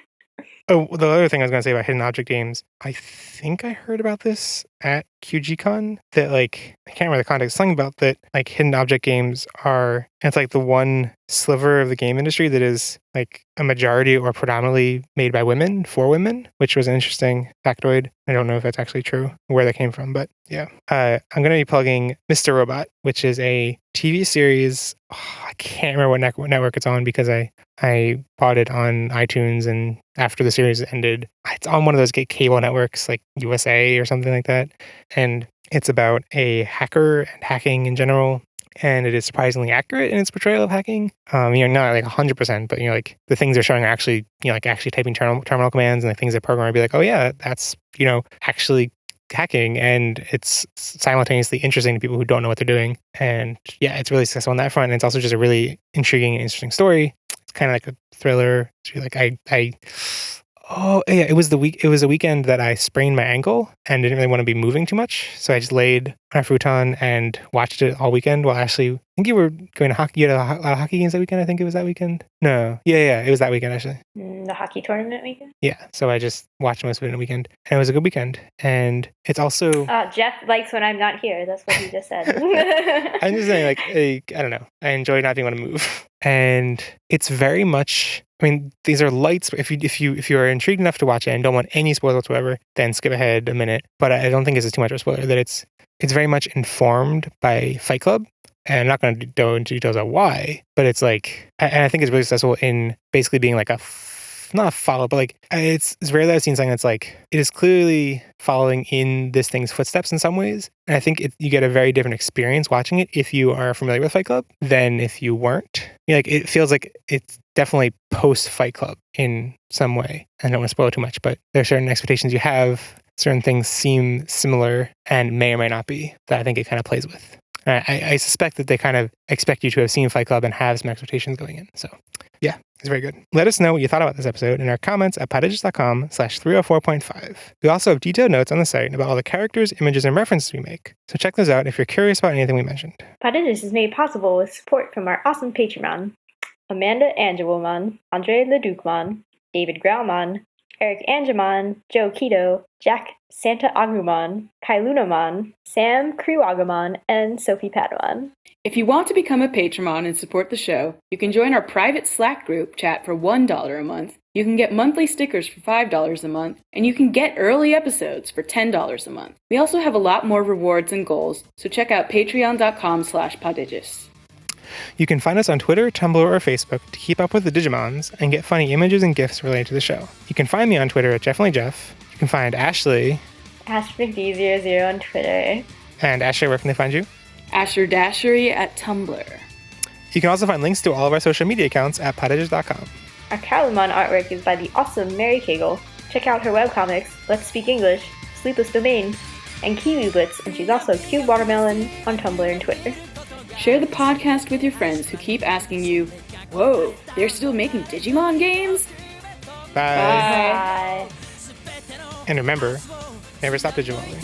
Speaker 3: Oh, the other thing I was going to say about hidden object games, I think I heard about this at QGCon, that like, I can't remember the context, something about that like hidden object games are, it's like the one sliver of the game industry that is like a majority or predominantly made by women, for women, which was an interesting factoid. I don't know if that's actually true, where that came from, but yeah. I'm going to be plugging Mr. Robot, which is a TV series. I can't remember what network it's on because I bought it on iTunes, and after the series ended, it's on one of those cable networks like USA or something like that. And it's about a hacker and hacking in general. And it is surprisingly accurate in its portrayal of hacking. Not like 100%, but like the things they're showing are actually, like actually typing terminal commands, and the things that program would be like, oh yeah, that's, actually hacking, and it's simultaneously interesting to people who don't know what they're doing. And yeah, it's really successful on that front. And it's also just a really intriguing and interesting story. It's kind of like a thriller. It's really like Oh yeah, it was the week. It was a weekend that I sprained my ankle and didn't really want to be moving too much, so I just laid on a futon and watched it all weekend. While Ashley, I think you were going to hockey. You had a lot of hockey games that weekend. I think it was that weekend. No, yeah, it was that weekend actually.
Speaker 6: The hockey tournament weekend?
Speaker 3: Yeah, so I just watched most of it in a weekend, and it was a good weekend. And it's also
Speaker 6: Jeff likes when I'm not here. That's what he just said.
Speaker 3: I'm just saying, like, I don't know. I enjoy not being able to move, and it's very much. I mean, these are lights. If you are intrigued enough to watch it and don't want any spoilers whatsoever, then skip ahead a minute. But I don't think this is too much of a spoiler. That it's very much informed by Fight Club. And I'm not going to go into details on why, but it's like, and I think it's really successful in basically being like not a follow, but like it's rare that I've seen something that's like it is clearly following in this thing's footsteps in some ways. And I think you get a very different experience watching it if you are familiar with Fight Club than if you weren't. Like it feels like it's definitely post Fight Club in some way. I don't want to spoil it too much, but there are certain expectations you have. Certain things seem similar and may or may not be that I think it kind of plays with. I suspect that they kind of expect you to have seen Fight Club and have some expectations going in. So, yeah, it's very good. Let us know what you thought about this episode in our comments at podigious.com/304.5. We also have detailed notes on the site about all the characters, images, and references we make. So check those out if you're curious about anything we mentioned.
Speaker 6: Podigious is made possible with support from our awesome Patreon: Amanda Angelman, Andre Leducman, David Grauman, Eric Angemon, Joe Keto, Jack Santa Agumon, Kai Lunaman, Sam Kriwagamon, and Sophie Padawan.
Speaker 2: If you want to become a patron and support the show, you can join our private Slack group chat for $1 a month. You can get monthly stickers for $5 a month, and you can get early episodes for $10 a month. We also have a lot more rewards and goals, so check out patreon.com/podigious.
Speaker 3: You can find us on Twitter, Tumblr, or Facebook to keep up with the Digimons and get funny images and GIFs related to the show. You can find me on Twitter at JeffOnlyJeff. You can find Ashley.
Speaker 6: AshfordD00 on Twitter.
Speaker 3: And Ashley, where can they find you?
Speaker 2: Asher Dashery at Tumblr.
Speaker 3: You can also find links to all of our social media accounts at podigious.com.
Speaker 6: Our Carolymon artwork is by the awesome Mary Cagle. Check out her webcomics, Let's Speak English, Sleepless Domain, and Kiwi Blitz, and she's also Cube Watermelon on Tumblr and Twitter.
Speaker 2: Share the podcast with your friends who keep asking you, whoa, they're still making Digimon games?
Speaker 3: Bye. And remember, never stop Digimoning.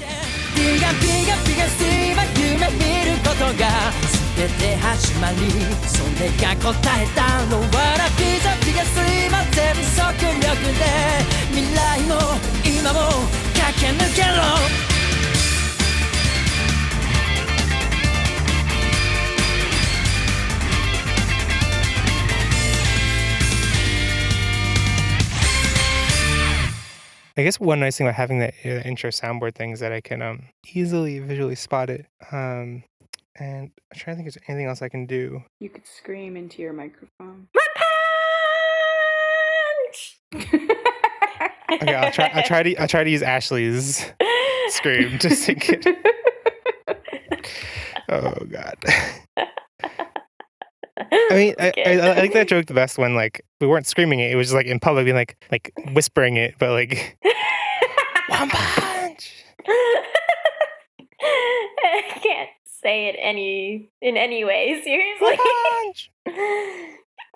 Speaker 4: 全て始まりそれが答えたのはラピザピがすいません速力で未来も今も駆け抜けろ
Speaker 3: I guess one nice thing about having that intro soundboard thing is that I can easily visually spot it. And I'm trying to think if there's anything else I can do.
Speaker 2: You could scream into your microphone.
Speaker 6: My punch!
Speaker 3: Okay, I'll try to use Ashley's scream to sync it. Oh God. I mean, okay. I like that joke the best when like we weren't screaming it; it was just like in public, being like whispering it, but like one punch.
Speaker 6: I can't say it in any way. Seriously,
Speaker 3: one punch.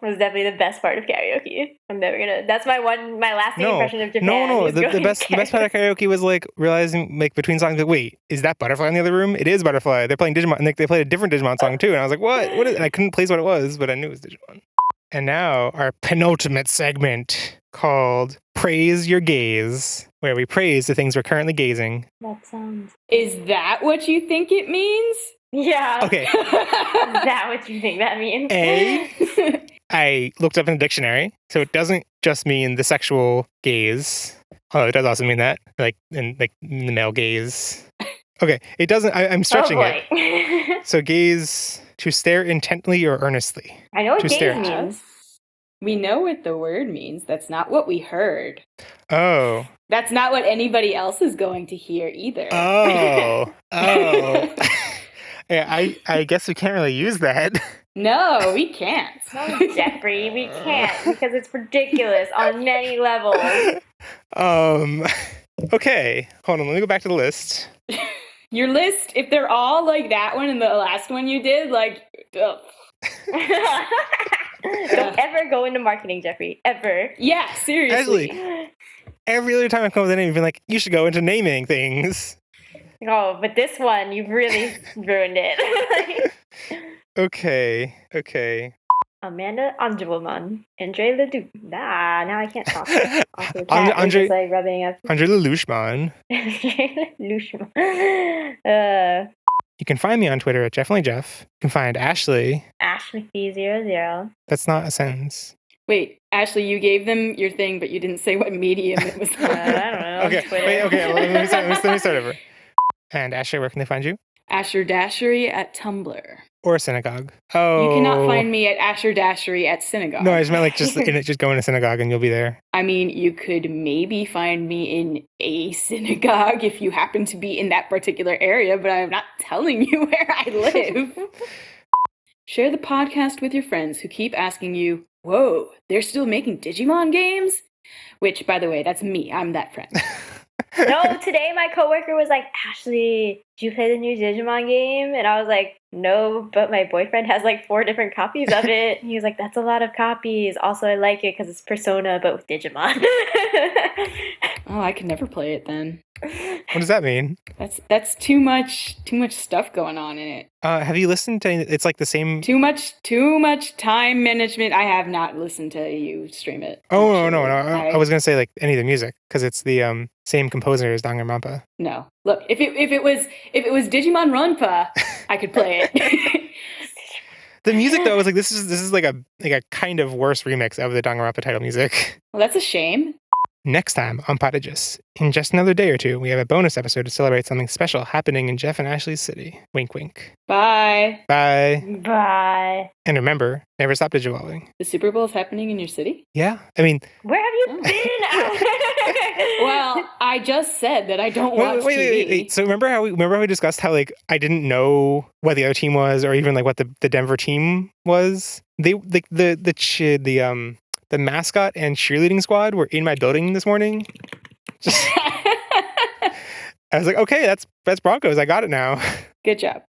Speaker 6: Was definitely the best part of karaoke. I'm never gonna. That's my lasting impression of Japan.
Speaker 3: No. The best part of karaoke was like realizing like between songs like, wait, is that Butterfly in the other room? It is Butterfly. They're playing Digimon. And they played a different Digimon song too, and I was like, what? What is? And I couldn't place what it was, but I knew it was Digimon. And now our penultimate segment called "Praise Your Gaze," where we praise the things we're currently gazing.
Speaker 6: That sounds.
Speaker 2: Is that what you think it means?
Speaker 6: Yeah.
Speaker 3: Okay.
Speaker 6: Is that what you think that means?
Speaker 3: I looked up in the dictionary, so it doesn't just mean the sexual gaze. Oh, it does also mean that, like in the male gaze. Okay, it doesn't. I'm stretching it. So gaze, to stare intently or earnestly.
Speaker 6: I know what gaze
Speaker 3: stare.
Speaker 6: means.
Speaker 2: We know what the word means. That's not what we heard.
Speaker 3: Oh.
Speaker 2: That's not what anybody else is going to hear either.
Speaker 3: Oh. Yeah, I guess we can't really use that.
Speaker 2: No, we can't.
Speaker 6: No, Jeffrey, we can't because it's ridiculous on many levels.
Speaker 3: Okay, hold on. Let me go back to the list.
Speaker 2: Your list, if they're all like that one and the last one you did, like, ugh.
Speaker 6: Don't ever go into marketing, Jeffrey. Ever.
Speaker 2: Yeah, seriously.
Speaker 3: Ashley, every other time I come up with a name, you've been like, you should go into naming things.
Speaker 6: Oh, but this one, you've really ruined it.
Speaker 3: Okay.
Speaker 6: Amanda Angelman. Andre Ledoux. Now I can't talk. Also, the
Speaker 3: Andre-
Speaker 6: cat is just like rubbing up.
Speaker 3: Andre Lelouchman. You can find me on Twitter at JeffOnlyJeff. You can find Ashley.
Speaker 6: Ash McPhee00.
Speaker 3: That's not a sentence.
Speaker 2: Wait, Ashley, you gave them your thing, but you didn't say what medium it was on.
Speaker 6: I don't know.
Speaker 3: Okay,
Speaker 6: Twitter.
Speaker 3: wait, okay. Let me start over. And Ashley, where can they find you?
Speaker 2: Asher Dashery at Tumblr.
Speaker 3: Or a synagogue. Oh.
Speaker 2: You cannot find me at Asher Dashery at Synagogue.
Speaker 3: No, I just meant like just go in a synagogue and you'll be there.
Speaker 2: I mean, you could maybe find me in a synagogue if you happen to be in that particular area, but I'm not telling you where I live. Share the podcast with your friends who keep asking you, whoa, they're still making Digimon games? Which, by the way, that's me. I'm that friend.
Speaker 6: No, today my coworker was like, Ashley, did you play the new Digimon game? And I was like, no, but my boyfriend has like 4 different copies of it. And he was like, that's a lot of copies. Also, I like it because it's Persona, but with Digimon.
Speaker 2: Oh, I could never play it then.
Speaker 3: What does that mean?
Speaker 2: That's too much stuff going on in it.
Speaker 3: Have you listened to it's like the same
Speaker 2: Too much time management. I have not listened to you stream it.
Speaker 3: Oh no. I was gonna say like any of the music because it's the same composer as Danganronpa.
Speaker 2: No. Look, if it was Digimon Runpa, I could play it.
Speaker 3: The music though was like this is like a kind of worse remix of the Danganronpa title music.
Speaker 2: Well, that's a shame.
Speaker 3: Next time on Podigious, in just another day or two, we have a bonus episode to celebrate something special happening in Jeff and Ashley's city. Wink, wink.
Speaker 2: Bye.
Speaker 3: Bye.
Speaker 6: Bye.
Speaker 3: And remember, never stop digivolving.
Speaker 2: The Super Bowl is happening in your city?
Speaker 3: Yeah, I mean...
Speaker 6: Where have you been?
Speaker 2: Well, I just said that I don't watch TV.
Speaker 3: Wait. So remember how we discussed how like I didn't know what the other team was or even like what the Denver team was? They like the mascot and cheerleading squad were in my building this morning. I was like, okay, that's Broncos. I got it now.
Speaker 2: Good job.